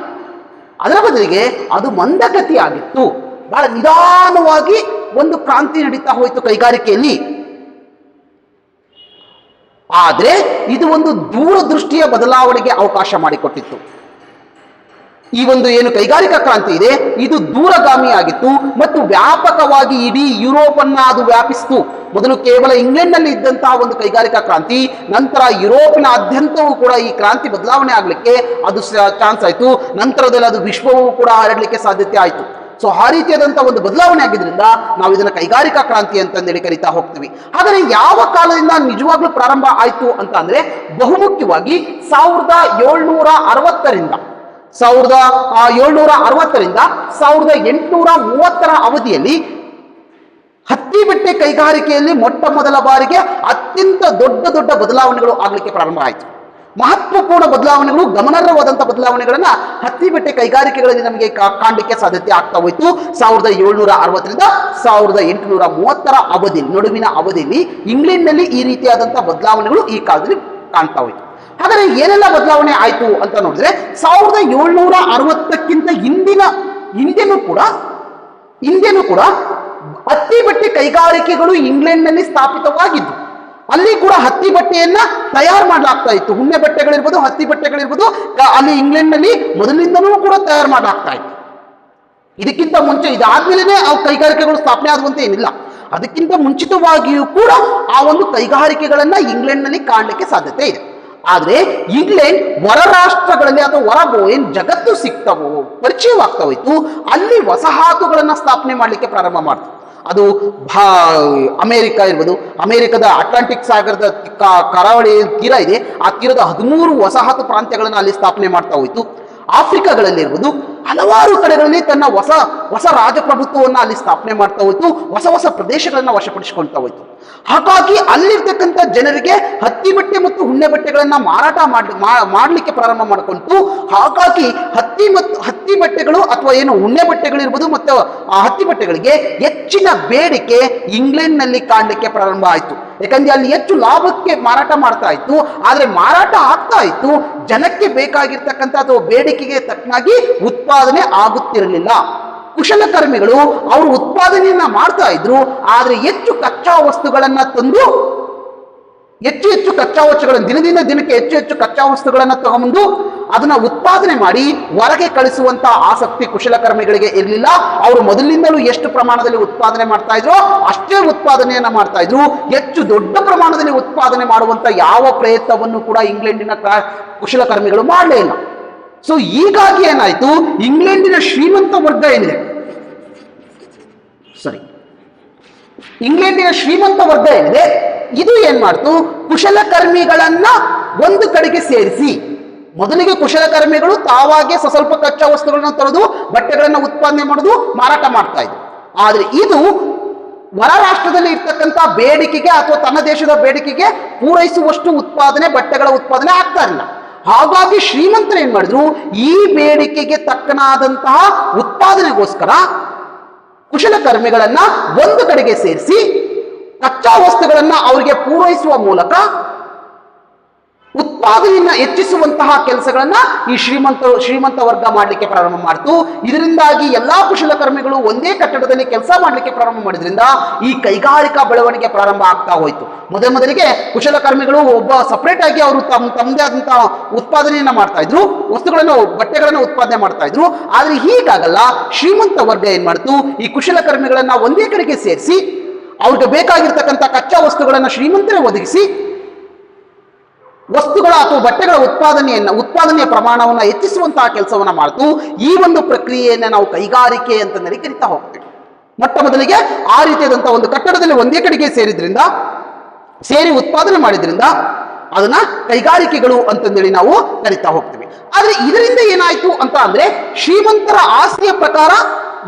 ಅದರ ಬದಲಿಗೆ ಅದು ಮಂದಗತಿ ಆಗಿತ್ತು, ಬಹಳ ನಿಧಾನವಾಗಿ ಒಂದು ಕ್ರಾಂತಿ ನಡೀತಾ ಹೋಯಿತು ಕೈಗಾರಿಕೆಯಲ್ಲಿ. ಆದ್ರೆ ಇದು ಒಂದು ದೂರದೃಷ್ಟಿಯ ಬದಲಾವಣೆಗೆ ಅವಕಾಶ ಮಾಡಿಕೊಟ್ಟಿತ್ತು. ಈ ಒಂದು ಏನು ಕೈಗಾರಿಕಾ ಕ್ರಾಂತಿ ಇದೆ ಇದು ದೂರಗಾಮಿ ಆಗಿತ್ತು ಮತ್ತು ವ್ಯಾಪಕವಾಗಿ ಇಡೀ ಯುರೋಪ್ ಅನ್ನ ಅದು ವ್ಯಾಪಿಸಿತು. ಮೊದಲು ಕೇವಲ ಇಂಗ್ಲೆಂಡ್ ನಲ್ಲಿ ಇದ್ದಂತಹ ಒಂದು ಕೈಗಾರಿಕಾ ಕ್ರಾಂತಿ ನಂತರ ಯುರೋಪಿನಾದ್ಯಂತವೂ ಕೂಡ ಈ ಕ್ರಾಂತಿ ಬದಲಾವಣೆ ಆಗ್ಲಿಕ್ಕೆ ಅದು ಚಾನ್ಸ್ ಆಯ್ತು. ನಂತರದಲ್ಲಿ ಅದು ವಿಶ್ವವೂ ಕೂಡ ಹರಡಲಿಕ್ಕೆ ಸಾಧ್ಯತೆ ಆಯ್ತು. ಸೊ ಆ ರೀತಿಯಾದಂತಹ ಒಂದು ಬದಲಾವಣೆ ಆಗಿದ್ರಿಂದ ನಾವು ಇದನ್ನ ಕೈಗಾರಿಕಾ ಕ್ರಾಂತಿ ಅಂತಂದೇಳಿ ಕರಿತಾ ಹೋಗ್ತೀವಿ. ಹಾಗಾದ್ರೆ ಯಾವ ಕಾಲದಿಂದ ನಿಜವಾಗ್ಲೂ ಪ್ರಾರಂಭ ಆಯ್ತು ಅಂತ ಅಂದ್ರೆ ಬಹುಮುಖ್ಯವಾಗಿ 1760ರಿಂದ 1830 ಅವಧಿಯಲ್ಲಿ ಹತ್ತಿ ಬಟ್ಟೆ ಕೈಗಾರಿಕೆಯಲ್ಲಿ ಮೊಟ್ಟ ಮೊದಲ ಬಾರಿಗೆ ಅತ್ಯಂತ ದೊಡ್ಡ ದೊಡ್ಡ ಬದಲಾವಣೆಗಳು ಆಗ್ಲಿಕ್ಕೆ ಪ್ರಾರಂಭ ಆಯಿತು. ಮಹತ್ವಪೂರ್ಣ ಬದಲಾವಣೆಗಳು, ಗಮನಾರ್ಹವಾದಂತಹ ಬದಲಾವಣೆಗಳನ್ನ ಹತ್ತಿ ಬಟ್ಟೆ ಕೈಗಾರಿಕೆಗಳಲ್ಲಿ ನಮಗೆ ಕಾಣಲಿಕ್ಕೆ ಸಾಧ್ಯತೆ ಆಗ್ತಾ ಹೋಯಿತು. 1760ರಿಂದ 1830 ಅವಧಿ ನಡುವಿನ ಅವಧಿಯಲ್ಲಿ ಇಂಗ್ಲೆಂಡ್ ನಲ್ಲಿ ಈ ರೀತಿಯಾದಂತಹ ಬದಲಾವಣೆಗಳು ಈ ಕಾಲದಲ್ಲಿ ಕಾಣ್ತಾ ಹೋಯಿತು. ಹಾಗಾದ್ರೆ ಏನೆಲ್ಲ ಬದಲಾವಣೆ ಆಯ್ತು ಅಂತ ನೋಡಿದ್ರೆ 1760ಕ್ಕಿಂತ ಹಿಂದೆನೂ ಕೂಡ ಹತ್ತಿ ಬಟ್ಟೆ ಕೈಗಾರಿಕೆಗಳು ಇಂಗ್ಲೆಂಡ್ ನಲ್ಲಿ ಸ್ಥಾಪಿತವಾಗಿದ್ದು ಅಲ್ಲಿ ಕೂಡ ಹತ್ತಿ ಬಟ್ಟೆಯನ್ನ ತಯಾರು ಮಾಡಲಾಗ್ತಾ ಇತ್ತು. ಉಣ್ಣೆ ಬಟ್ಟೆಗಳಿರ್ಬೋದು, ಹತ್ತಿ ಬಟ್ಟೆಗಳಿರ್ಬೋದು, ಅಲ್ಲಿ ಇಂಗ್ಲೆಂಡ್ ನಲ್ಲಿ ಮೊದಲಿಂದನೂ ಕೂಡ ತಯಾರು ಮಾಡಲಾಗ್ತಾ ಇತ್ತು. ಇದಕ್ಕಿಂತ ಮುಂಚೆ ಇದಾದ್ಮೇಲೆ ಅವು ಕೈಗಾರಿಕೆಗಳು ಸ್ಥಾಪನೆ ಆಗುವಂತ ಏನಿಲ್ಲ. ಅದಕ್ಕಿಂತ ಮುಂಚಿತವಾಗಿಯೂ ಕೂಡ ಆ ಒಂದು ಕೈಗಾರಿಕೆಗಳನ್ನ ಇಂಗ್ಲೆಂಡ್ ನಲ್ಲಿ ಕಾಣಲಿಕ್ಕೆ ಸಾಧ್ಯತೆ ಇದೆ. ಆದ್ರೆ ಇಂಗ್ಲೆಂಡ್ ಹೊರ ರಾಷ್ಟ್ರಗಳಲ್ಲಿ ಅಥವಾ ಏನ್ ಜಗತ್ತು ಸಿಗ್ತಾವೋ ಪರಿಚಯವಾಗ್ತಾ ಹೋಯ್ತು, ಅಲ್ಲಿ ವಸಾಹತುಗಳನ್ನ ಸ್ಥಾಪನೆ ಮಾಡಲಿಕ್ಕೆ ಪ್ರಾರಂಭ ಮಾಡ್ತು. ಅದು ಅಮೆರಿಕ ಇರ್ಬೋದು, ಅಮೆರಿಕದ ಅಟ್ಲಾಂಟಿಕ್ ಸಾಗರದ ಕರಾವಳಿ ತೀರ ಇದೆ, ಆ ತೀರದ 13 ವಸಾಹತು ಪ್ರಾಂತ್ಯಗಳನ್ನು ಅಲ್ಲಿ ಸ್ಥಾಪನೆ ಮಾಡ್ತಾ ಹೋಯ್ತು. ಆಫ್ರಿಕಾಗಳಲ್ಲಿ ಇರ್ಬೋದು, ಹಲವಾರು ಕಡೆಗಳಲ್ಲಿ ತನ್ನ ಹೊಸ ರಾಜಪ್ರಭುತ್ವವನ್ನು ಅಲ್ಲಿ ಸ್ಥಾಪನೆ ಮಾಡ್ತಾ ಹೋಯ್ತು, ಹೊಸ ಪ್ರದೇಶಗಳನ್ನ ವಶಪಡಿಸಿಕೊಳ್ತಾ ಹೋಯ್ತು. ಹಾಗಾಗಿ ಅಲ್ಲಿರ್ತಕ್ಕಂಥ ಜನರಿಗೆ ಹತ್ತಿ ಬಟ್ಟೆ ಮತ್ತು ಉಣ್ಣೆ ಬಟ್ಟೆಗಳನ್ನ ಮಾರಾಟ ಮಾಡಲಿಕ್ಕೆ ಪ್ರಾರಂಭ ಮಾಡಿಕೊಂಡು, ಹಾಗಾಗಿ ಹತ್ತಿ ಬಟ್ಟೆಗಳು ಅಥವಾ ಏನು ಉಣ್ಣೆ ಬಟ್ಟೆಗಳಿರ್ಬೋದು ಮತ್ತು ಆ ಹತ್ತಿ ಬಟ್ಟೆಗಳಿಗೆ ಹೆಚ್ಚಿನ ಬೇಡಿಕೆ ಇಂಗ್ಲೆಂಡ್ ನಲ್ಲಿ ಕಾಣಲಿಕ್ಕೆ ಪ್ರಾರಂಭ ಆಯಿತು. ಯಾಕಂದ್ರೆ ಅಲ್ಲಿ ಹೆಚ್ಚು ಲಾಭಕ್ಕೆ ಮಾರಾಟ ಮಾಡ್ತಾ ಇತ್ತು, ಆದ್ರೆ ಮಾರಾಟ ಆಗ್ತಾ ಇತ್ತು, ಜನಕ್ಕೆ ಬೇಕಾಗಿರ್ತಕ್ಕಂಥ ಅಥವಾ ಬೇಡಿಕೆಗೆ ತಕ್ಕನಾಗಿ ಉತ್ಪಾದನೆ ಆಗುತ್ತಿರಲಿಲ್ಲ. ಕುಶಲಕರ್ಮಿಗಳು ಅವರು ಉತ್ಪಾದನೆಯನ್ನ ಮಾಡ್ತಾ ಇದ್ರು, ಆದ್ರೆ ಹೆಚ್ಚು ಕಚ್ಚಾ ವಸ್ತುಗಳನ್ನ ತಂದು ಹೆಚ್ಚು ಕಚ್ಚಾ ವಸ್ತುಗಳನ್ನು ದಿನದಿಂದ ದಿನಕ್ಕೆ ಹೆಚ್ಚು ಕಚ್ಚಾ ವಸ್ತುಗಳನ್ನ ತಗೊಂಡು ಅದನ್ನ ಉತ್ಪಾದನೆ ಮಾಡಿ ಹೊರಗೆ ಕಳಿಸುವಂತ ಆಸಕ್ತಿ ಕುಶಲಕರ್ಮಿಗಳಿಗೆ ಇರಲಿಲ್ಲ. ಅವರು ಮೊದಲಿನಿಂದಲೂ ಎಷ್ಟು ಪ್ರಮಾಣದಲ್ಲಿ ಉತ್ಪಾದನೆ ಮಾಡ್ತಾ ಇದ್ರು ಅಷ್ಟೇ ಉತ್ಪಾದನೆಯನ್ನ ಮಾಡ್ತಾ ಇದ್ರು. ಹೆಚ್ಚು ದೊಡ್ಡ ಪ್ರಮಾಣದಲ್ಲಿ ಉತ್ಪಾದನೆ ಮಾಡುವಂತ ಯಾವ ಪ್ರಯತ್ನವನ್ನು ಕೂಡ ಇಂಗ್ಲೆಂಡಿನ ಕುಶಲಕರ್ಮಿಗಳು ಮಾಡಲೇ ಇಲ್ಲ. ಸೊ ಹೀಗಾಗಿ ಏನಾಯ್ತು, ಇಂಗ್ಲೆಂಡಿನ ಶ್ರೀಮಂತ ವರ್ಗ ಏನಿದೆ ಇದು ಏನ್ ಮಾಡ್ತು, ಕುಶಲಕರ್ಮಿಗಳನ್ನ ಒಂದು ಕಡೆಗೆ ಸೇರಿಸಿ, ಮೊದಲಿಗೆ ಕುಶಲಕರ್ಮಿಗಳು ತಾವಾಗೆ ಸ್ವಲ್ಪ ಕಚ್ಚಾ ವಸ್ತುಗಳನ್ನ ತರೋದು, ಬಟ್ಟೆಗಳನ್ನ ಉತ್ಪಾದನೆ ಮಾಡೋದು, ಮಾರಾಟ ಮಾಡ್ತಾ ಇದ್ರು. ಆದ್ರೆ ಇದು ಹೊರ ರಾಷ್ಟ್ರದಲ್ಲಿ ಇರ್ತಕ್ಕಂಥ ಬೇಡಿಕೆಗೆ ಅಥವಾ ತನ್ನ ದೇಶದ ಬೇಡಿಕೆಗೆ ಪೂರೈಸುವಷ್ಟು ಬಟ್ಟೆಗಳ ಉತ್ಪಾದನೆ ಆಗ್ತಾ ಇರಲಿಲ್ಲ. ಹಾಗಾಗಿ ಶ್ರೀಮಂತರು ಏನ್ ಮಾಡಿದ್ರು, ಈ ಬೇಡಿಕೆಗೆ ತಕ್ಕನಾದಂತಹ ಉತ್ಪಾದನೆಗೋಸ್ಕರ ಕುಶಲಕರ್ಮಿಗಳನ್ನ ಒಂದು ಕಡೆಗೆ ಸೇರಿಸಿ ಕಚ್ಚಾ ವಸ್ತುಗಳನ್ನ ಅವರಿಗೆ ಪೂರೈಸುವ ಮೂಲಕ ಉತ್ಪಾದನೆಯನ್ನ ಹೆಚ್ಚಿಸುವಂತಹ ಕೆಲಸಗಳನ್ನ ಈ ಶ್ರೀಮಂತ ವರ್ಗ ಮಾಡಲಿಕ್ಕೆ ಪ್ರಾರಂಭ ಮಾಡಿತು. ಇದರಿಂದಾಗಿ ಎಲ್ಲಾ ಕುಶಲಕರ್ಮಿಗಳು ಒಂದೇ ಕಟ್ಟಡದಲ್ಲಿ ಕೆಲಸ ಮಾಡಲಿಕ್ಕೆ ಪ್ರಾರಂಭ ಮಾಡಿದ್ರಿಂದ ಈ ಕೈಗಾರಿಕಾ ಬೆಳವಣಿಗೆ ಪ್ರಾರಂಭ ಆಗ್ತಾ ಹೋಯಿತು. ಮೊದಲಿಗೆ ಕುಶಲಕರ್ಮಿಗಳು ಒಬ್ಬ ಸಪರೇಟ್ ಆಗಿ ಅವರು ತಮ್ಮದೇ ಆದಂತಹ ಉತ್ಪಾದನೆಯನ್ನ ಮಾಡ್ತಾ ಇದ್ರು, ಬಟ್ಟೆಗಳನ್ನ ಉತ್ಪಾದನೆ ಮಾಡ್ತಾ ಇದ್ರು. ಆದ್ರೆ ಹೀಗಾಗಲ್ಲ, ಶ್ರೀಮಂತ ವರ್ಗ ಏನ್ ಮಾಡ್ತು, ಈ ಕುಶಲಕರ್ಮಿಗಳನ್ನ ಒಂದೇ ಕಡೆಗೆ ಸೇರಿಸಿ ಅವ್ರಿಗೆ ಬೇಕಾಗಿರ್ತಕ್ಕಂಥ ಕಚ್ಚಾ ವಸ್ತುಗಳನ್ನ ಶ್ರೀಮಂತರೇ ಒದಗಿಸಿ ವಸ್ತುಗಳ ಅಥವಾ ಬಟ್ಟೆಗಳ ಉತ್ಪಾದನೆಯ ಪ್ರಮಾಣವನ್ನು ಹೆಚ್ಚಿಸುವಂತಹ ಕೆಲಸವನ್ನ ಮಾಡ್ತು. ಈ ಒಂದು ಪ್ರಕ್ರಿಯೆಯನ್ನ ನಾವು ಕೈಗಾರಿಕೆ ಅಂತ ಕರಿತಾ ಹೋಗ್ತೀವಿ. ಮೊಟ್ಟ ಮೊದಲಿಗೆ ಆ ರೀತಿಯಾದಂತಹ ಒಂದು ಕಟ್ಟಡದಲ್ಲಿ ಒಂದೇ ಕಡೆಗೆ ಸೇರಿ ಉತ್ಪಾದನೆ ಮಾಡಿದ್ರಿಂದ ಅದನ್ನ ಕೈಗಾರಿಕೆಗಳು ಅಂತಂದೇಳಿ ನಾವು ಕರಿತಾ ಹೋಗ್ತೀವಿ. ಆದ್ರೆ ಇದರಿಂದ ಏನಾಯ್ತು ಅಂತ ಅಂದ್ರೆ, ಶ್ರೀಮಂತರ ಆಸೆಯ ಪ್ರಕಾರ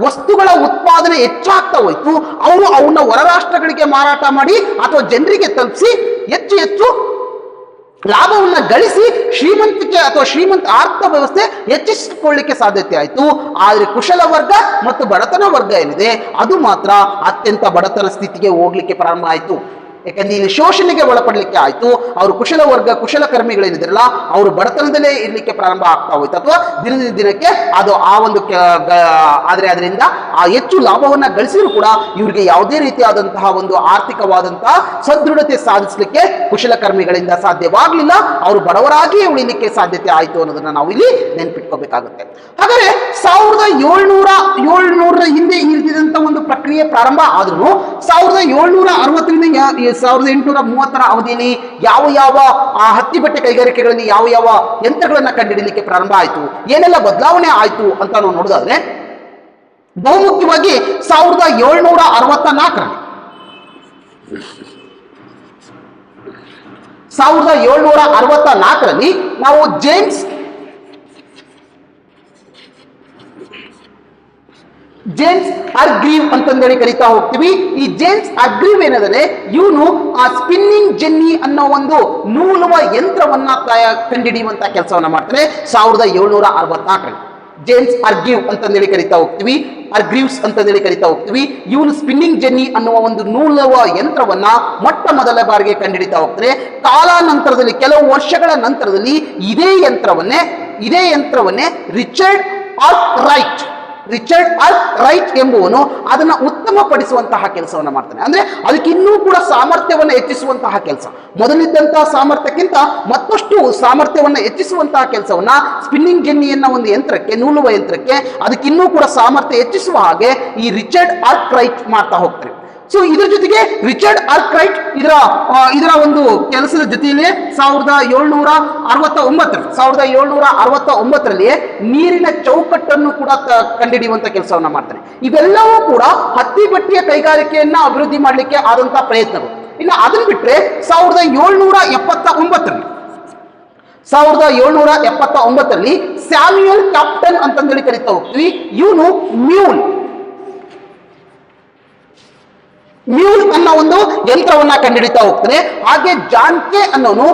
ವಸ್ತುಗಳ ಉತ್ಪಾದನೆ ಹೆಚ್ಚಾಗ್ತಾ ಹೋಯ್ತು. ಅವರು ಅವನ್ನ ಹೊರ ರಾಷ್ಟ್ರಗಳಿಗೆ ಮಾರಾಟ ಮಾಡಿ ಅಥವಾ ಜನರಿಗೆ ತಲುಪಿಸಿ ಹೆಚ್ಚು ಲಾಭವನ್ನ ಗಳಿಸಿ ಶ್ರೀಮಂತ ಆರ್ಥಿಕ ವ್ಯವಸ್ಥೆ ಹೆಚ್ಚಿಸಿಕೊಳ್ಳಿಕ್ಕೆ ಸಾಧ್ಯತೆ ಆಯಿತು. ಆದರೆ ಕುಶಲ ವರ್ಗ ಮತ್ತು ಬಡತನ ವರ್ಗ ಏನಿದೆ ಅದು ಮಾತ್ರ ಅತ್ಯಂತ ಬಡತನ ಸ್ಥಿತಿಗೆ ಹೋಗ್ಲಿಕ್ಕೆ ಪ್ರಾರಂಭ ಆಯಿತು. ಯಾಕಂದ್ರೆ ಇಲ್ಲಿ ಶೋಷಣೆಗೆ ಒಳಪಡಲಿಕ್ಕೆ ಆಯ್ತು. ಅವರು ಕುಶಲಕರ್ಮಿಗಳೇನಿದ್ರಲ್ಲ ಅವರು ಬಡತನದಲ್ಲೇ ಇರ್ಲಿಕ್ಕೆ ಪ್ರಾರಂಭ ಆಗ್ತಾ ಹೋಯ್ತು, ಅಥವಾ ದಿನದಿಂದ ದಿನಕ್ಕೆ ಅದು ಆ ಒಂದು ಆದ್ರೆ ಅದರಿಂದ ಆ ಹೆಚ್ಚು ಲಾಭವನ್ನ ಗಳಿಸಿದ್ರು ಕೂಡ ಇವ್ರಿಗೆ ಯಾವುದೇ ರೀತಿಯಾದಂತಹ ಒಂದು ಆರ್ಥಿಕವಾದಂತಹ ಸದೃಢತೆ ಸಾಧಿಸಲಿಕ್ಕೆ ಕುಶಲಕರ್ಮಿಗಳಿಂದ ಸಾಧ್ಯವಾಗಲಿಲ್ಲ. ಅವರು ಬಡವರಾಗಿಯೇ ಉಳಿಲಿಕ್ಕೆ ಸಾಧ್ಯತೆ ಆಯಿತು ಅನ್ನೋದನ್ನ ನಾವು ಇಲ್ಲಿ ನೆನ್ಪಿಟ್ಕೋಬೇಕಾಗುತ್ತೆ. ಹಾಗಾದ್ರೆ 1700 ಹಿಂದೆ ಈ ರೀತಿಯಾದಂತಹ ಒಂದು ಪ್ರಕ್ರಿಯೆ ಪ್ರಾರಂಭ ಆದ್ರೂ 1760 1830 ಅವಧಿಯಲ್ಲಿ ಯಾವ ಹತ್ತಿ ಬಟ್ಟೆ ಕೈಗಾರಿಕೆಗಳಲ್ಲಿ ಯಾವ ಯಂತ್ರಗಳನ್ನ ಕಂಡುಹಿಡಲಿಕ್ಕೆ ಪ್ರಾರಂಭ ಆಯಿತು, ಏನೆಲ್ಲ ಬದಲಾವಣೆ ಆಯಿತು ಅಂತ ನಾವು ನೋಡೋದಾದ್ರೆ, ಬಹುಮುಖ್ಯವಾಗಿ 1764ರಲ್ಲಿ ನಾವು ಜೇಮ್ಸ್ ಅರ್ಗ್ರೀವ್ ಅಂತಂದೇಳಿ ಕರಿತಾ ಹೋಗ್ತೀವಿ. ಈ ಜೇಮ್ಸ್ ಅರ್ಗ್ರೀವ್ ಏನಂದ್ರೆ ಇವನು ಆ ಸ್ಪಿನ್ನಿಂಗ್ ಜೆನ್ನಿ ಅನ್ನೋ ಒಂದು ನೂಲುವ ಯಂತ್ರವನ್ನ ಕಂಡುಹಿಡಿಯುವಂತ ಕೆಲಸವನ್ನ ಮಾಡ್ತಾನೆ 1764ರಲ್ಲಿ. ಜೇಮ್ಸ್ ಅರ್ಗ್ರೀವ್ಸ್ ಅಂತಂದೇಳಿ ಕರಿತಾ ಹೋಗ್ತೀವಿ. ಇವನು ಸ್ಪಿನ್ನಿಂಗ್ ಜೆನ್ನಿ ಅನ್ನುವ ಒಂದು ನೂಲುವ ಯಂತ್ರವನ್ನ ಮೊಟ್ಟ ಮೊದಲ ಬಾರಿಗೆ ಕಂಡುಹಿಡಿತಾ ಹೋಗ್ತಾನೆ. ಕಾಲಾನಂತರದಲ್ಲಿ ಕೆಲವು ವರ್ಷಗಳ ನಂತರದಲ್ಲಿ ಇದೇ ಯಂತ್ರವನ್ನೇ ರಿಚರ್ಡ್ ಆರ್ಕ್ ರೈಟ್ ಎಂಬುವನು ಅದನ್ನ ಉತ್ತಮಪಡಿಸುವಂತಹ ಕೆಲಸವನ್ನ ಮಾಡ್ತಾನೆ. ಅಂದ್ರೆ ಅದಕ್ಕೆ ಇನ್ನೂ ಕೂಡ ಸಾಮರ್ಥ್ಯವನ್ನು ಹೆಚ್ಚಿಸುವಂತಹ ಕೆಲಸ, ಮೊದಲಿದ್ದಂತಹ ಸಾಮರ್ಥ್ಯಕ್ಕಿಂತ ಮತ್ತಷ್ಟು ಸಾಮರ್ಥ್ಯವನ್ನು ಹೆಚ್ಚಿಸುವಂತಹ ಕೆಲಸವನ್ನ ಸ್ಪಿನ್ನಿಂಗ್ ಜೆನ್ನಿಯನ್ನ ಒಂದು ಯಂತ್ರಕ್ಕೆ, ನೂಲುವ ಯಂತ್ರಕ್ಕೆ ಅದಕ್ಕೆ ಇನ್ನೂ ಕೂಡ ಸಾಮರ್ಥ್ಯ ಹೆಚ್ಚಿಸುವ ಹಾಗೆ ಈ ರಿಚರ್ಡ್ ಆರ್ಕ್ ರೈಟ್ ಮಾಡ್ತಾ ಹೋಗ್ತಾನೆ. ಸೊ ಇದ್ರ ಜೊತೆಗೆ ರಿಚರ್ಡ್ ಆರ್ಕ್ ರೈಟ್ ಇದರ ಒಂದು ಕೆಲಸದ ಜೊತೆಯಲ್ಲಿ 1769ರಲ್ಲಿ ನೀರಿನ ಚೌಕಟ್ಟನ್ನು ಕೂಡ ಕಂಡುಹಿಡಿಯುವಂತ ಕೆಲಸವನ್ನ ಮಾಡ್ತಾನೆ. ಇವೆಲ್ಲವೂ ಕೂಡ ಹತ್ತಿ ಬಟ್ಟೆಯ ಕೈಗಾರಿಕೆಯನ್ನ ಅಭಿವೃದ್ಧಿ ಮಾಡಲಿಕ್ಕೆ ಆದಂತಹ ಪ್ರಯತ್ನಗಳು. ಇನ್ನು ಅದನ್ನ ಬಿಟ್ರೆ 1779ರಲ್ಲಿ ಸ್ಯಾಮ್ಯುಯಲ್ ಕ್ಯಾಪ್ಟನ್ ಅಂತಂದೇಳಿ ಕರಿತಾ ಹೋಗ್ತೀವಿ. ಇವನು ಮ್ಯೂಲ್ ಅನ್ನೋ ಒಂದು ಯಂತ್ರವನ್ನ ಕಂಡುಹಿಡಿತಾ ಹೋಗ್ತಾನೆ. ಹಾಗೆ ಜಾನ್ಕೆ ಅನ್ನೋನು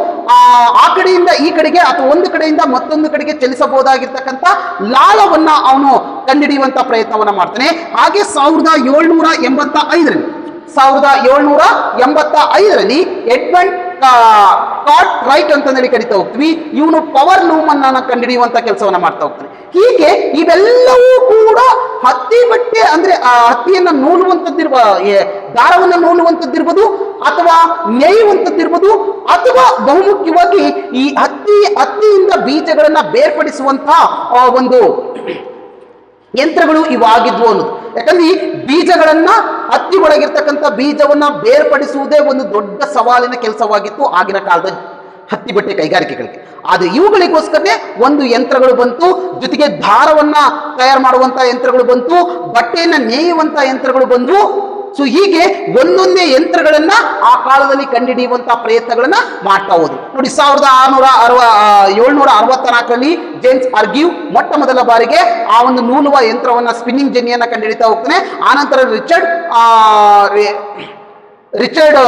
ಆ ಕಡೆಯಿಂದ ಈ ಕಡೆಗೆ ಅಥವಾ ಒಂದು ಕಡೆಯಿಂದ ಮತ್ತೊಂದು ಕಡೆಗೆ ಚಲಿಸಬಹುದಾಗಿರ್ತಕ್ಕಂಥ ಲಾಳವನ್ನ ಅವನು ಕಂಡುಹಿಡಿಯುವಂತ ಪ್ರಯತ್ನವನ್ನ ಮಾಡ್ತಾನೆ. ಹಾಗೆ 1785ರಲ್ಲಿ ಎಡ್ಮಂಡ್ ಕಾರ್ಟ್ ರೈಟ್ ಅಂತಂದೇಳಿ ಕರಿತಾ ಹೋಗ್ತೀವಿ. ಇವನು ಪವರ್ ಲೂಮ್ ಅನ್ನ ಕಂಡುಹಿಡಿಯುವಂತ ಕೆಲಸವನ್ನ ಮಾಡ್ತಾ ಹೋಗ್ತಾನೆ. ಹೀಗೆ ಇವೆಲ್ಲವೂ ಕೂಡ ಹತ್ತಿ ಬಟ್ಟೆ ಅಂದ್ರೆ ಆ ಹತ್ತಿಯನ್ನ ದಾರವನ್ನ ನೂಲುವಂತದ್ದಿರ್ಬೋದು ಅಥವಾ ನೇಯುವಂತದ್ದಿರ್ಬೋದು, ಅಥವಾ ಬಹುಮುಖ್ಯವಾಗಿ ಈ ಹತ್ತಿಯಿಂದ ಬೀಜಗಳನ್ನ ಬೇರ್ಪಡಿಸುವಂತಹ ಒಂದು ಯಂತ್ರಗಳು ಇವಾಗಿದ್ವು ಅನ್ನೋದು. ಯಾಕಂದ್ರೆ ಈ ಬೀಜಗಳನ್ನ ಹತ್ತಿ ಒಳಗಿರ್ತಕ್ಕಂಥ ಬೀಜವನ್ನ ಬೇರ್ಪಡಿಸುವುದೇ ಒಂದು ದೊಡ್ಡ ಸವಾಲಿನ ಕೆಲಸವಾಗಿತ್ತು ಆಗಿನ ಕಾಲದ ಹತ್ತಿ ಬಟ್ಟೆ ಕೈಗಾರಿಕೆಗಳಿಗೆ. ಆದ್ರೆ ಇವುಗಳಿಗೋಸ್ಕರನೇ ಒಂದು ಯಂತ್ರಗಳು ಬಂತು, ಜೊತೆಗೆ ದಾರವನ್ನ ತಯಾರು ಮಾಡುವಂತ ಯಂತ್ರಗಳು ಬಂತು, ಬಟ್ಟೆಯನ್ನ ನೇಯುವಂತ ಯಂತ್ರಗಳು ಬಂದ್ವು. ಸೊ ಹೀಗೆ ಒಂದೊಂದೇ ಯಂತ್ರಗಳನ್ನ ಆ ಕಾಲದಲ್ಲಿ ಕಂಡುಹಿಡಿಯುವಂತಹ ಪ್ರಯತ್ನಗಳನ್ನ ಮಾಡ್ತಾ ಹೋದ್ರು. ನೋಡಿ 1764ರಲ್ಲಿ ಜೇಮ್ಸ್ ಅರ್ಗ್ರೀವ್ ಮೊಟ್ಟ ಮೊದಲ ಬಾರಿಗೆ ಆ ಒಂದು ನೂಲುವ ಯಂತ್ರವನ್ನ, ಸ್ಪಿನ್ನಿಂಗ್ ಜೆನ್ನಿಯನ್ನ ಕಂಡುಹಿಡಿತಾ ಹೋಗ್ತಾನೆ. ಆನಂತರ ರಿಚರ್ಡ್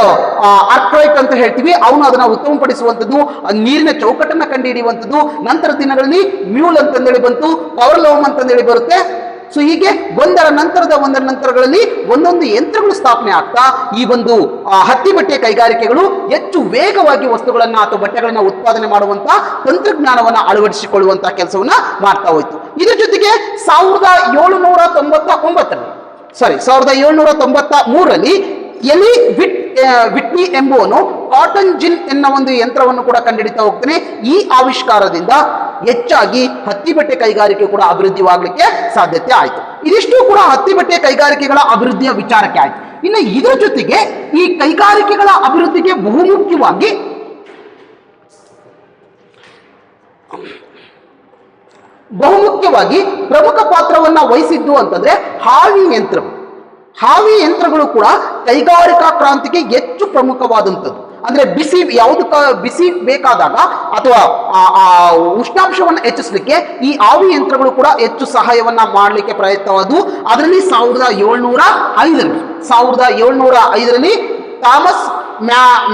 ಆರ್ಕ್ರೈಟ್ ಅಂತ ಹೇಳ್ತೀವಿ, ಅವನು ಅದನ್ನ ಉತ್ತಮಪಡಿಸುವಂಥದ್ದು, ನೀರಿನ ಚೌಕಟ್ಟನ್ನ ಕಂಡುಹಿಡಿಯುವಂಥದ್ದು. ನಂತರ ದಿನಗಳಲ್ಲಿ ಮ್ಯೂಲ್ ಅಂತಂದೇಳಿ ಬಂತು, ಪವರ್ ಲೂಮ್ ಅಂತಂದೇಳಿ ಬರುತ್ತೆ. ಸೊ ಹೀಗೆ ಒಂದರ ನಂತರಗಳಲ್ಲಿ ಒಂದೊಂದು ಯಂತ್ರಗಳು ಸ್ಥಾಪನೆ ಆಗ್ತಾ ಈ ಒಂದು ಹತ್ತಿ ಬಟ್ಟೆ ಕೈಗಾರಿಕೆಗಳು ಹೆಚ್ಚು ವೇಗವಾಗಿ ವಸ್ತುಗಳನ್ನ ಅಥವಾ ಬಟ್ಟೆಗಳನ್ನ ಉತ್ಪಾದನೆ ಮಾಡುವಂತ ತಂತ್ರಜ್ಞಾನವನ್ನ ಅಳವಡಿಸಿಕೊಳ್ಳುವಂತಹ ಕೆಲಸವನ್ನ ಮಾಡ್ತಾ ಹೋಯ್ತು. ಇದರ ಜೊತೆಗೆ 1793ರಲ್ಲಿ ಎಲಿ ವಿಟ್ನಿ ಎಂಬುವನು ಕಾಟನ್ ಜಿನ್ ಎನ್ನುವ ಒಂದು ಯಂತ್ರವನ್ನು ಕೂಡ ಕಂಡುಹಿಡಿತಾ ಹೋಗ್ತಾನೆ. ಈ ಆವಿಷ್ಕಾರದಿಂದ ಹೆಚ್ಚಾಗಿ ಹತ್ತಿ ಬಟ್ಟೆ ಕೈಗಾರಿಕೆ ಕೂಡ ಅಭಿವೃದ್ಧಿವಾಗಲಿಕ್ಕೆ ಸಾಧ್ಯತೆ ಆಯಿತು. ಇದಿಷ್ಟು ಕೂಡ ಹತ್ತಿ ಬಟ್ಟೆ ಕೈಗಾರಿಕೆಗಳ ಅಭಿವೃದ್ಧಿಯ ವಿಚಾರಕ್ಕೆ ಆಯಿತು. ಇನ್ನು ಇದರ ಜೊತೆಗೆ ಈ ಕೈಗಾರಿಕೆಗಳ ಅಭಿವೃದ್ಧಿಗೆ ಬಹುಮುಖ್ಯವಾಗಿ ಪ್ರಮುಖ ಪಾತ್ರವನ್ನ ವಹಿಸಿದ್ದು ಅಂತಂದ್ರೆ ಹಾವಿ ಯಂತ್ರಗಳು ಕೂಡ ಕೈಗಾರಿಕಾ ಕ್ರಾಂತಿಗೆ ಹೆಚ್ಚು ಪ್ರಮುಖವಾದಂಥದ್ದು. ಅಂದ್ರೆ ಬಿಸಿ ಬೇಕಾದಾಗ ಅಥವಾ ಉಷ್ಣಾಂಶವನ್ನು ಹೆಚ್ಚಿಸಲಿಕ್ಕೆ ಈ ಆವಿ ಯಂತ್ರಗಳು ಕೂಡ ಹೆಚ್ಚು ಸಹಾಯವನ್ನ ಮಾಡಲಿಕ್ಕೆ ಪ್ರಯತ್ನವಾದವು. ಅದರಲ್ಲಿ 1705ರಲ್ಲಿ ಥಾಮಸ್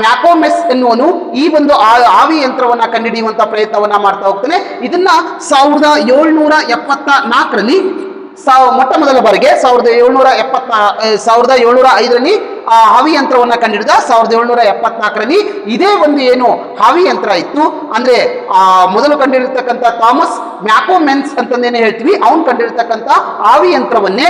ಮ್ಯಾಕೋಮೆಸ್ ಎನ್ನುವನು ಈ ಒಂದು ಆವಿ ಯಂತ್ರವನ್ನ ಕಂಡುಹಿಡಿಯುವಂತ ಪ್ರಯತ್ನವನ್ನ ಮಾಡ್ತಾ ಹೋಗ್ತಾನೆ. ಇದನ್ನ 1774ರಲ್ಲಿ ಮೊಟ್ಟ ಮೊದಲ ಬಾರಿಗೆ 1705ರಲ್ಲಿ ಹಾವಿ ಯಂತ್ರವನ್ನ ಕಂಡುಹಿಡಿದ. 1774ರಲ್ಲಿ ಇದೇ ಒಂದು ಏನು ಹಾವಿ ಯಂತ್ರ ಇತ್ತು ಅಂದ್ರೆ ಮೊದಲು ಕಂಡುಹಿಡಿರ್ತಕ್ಕಂಥ ಥಾಮಸ್ ಮ್ಯಾಕೋಮೆನ್ಸ್ ಅಂತಂದೇನೆ ಹೇಳ್ತೀವಿ, ಅವನು ಕಂಡುಹಿಡಿರ್ತಕ್ಕಂಥ ಹಾವಿ ಯಂತ್ರವನ್ನೇ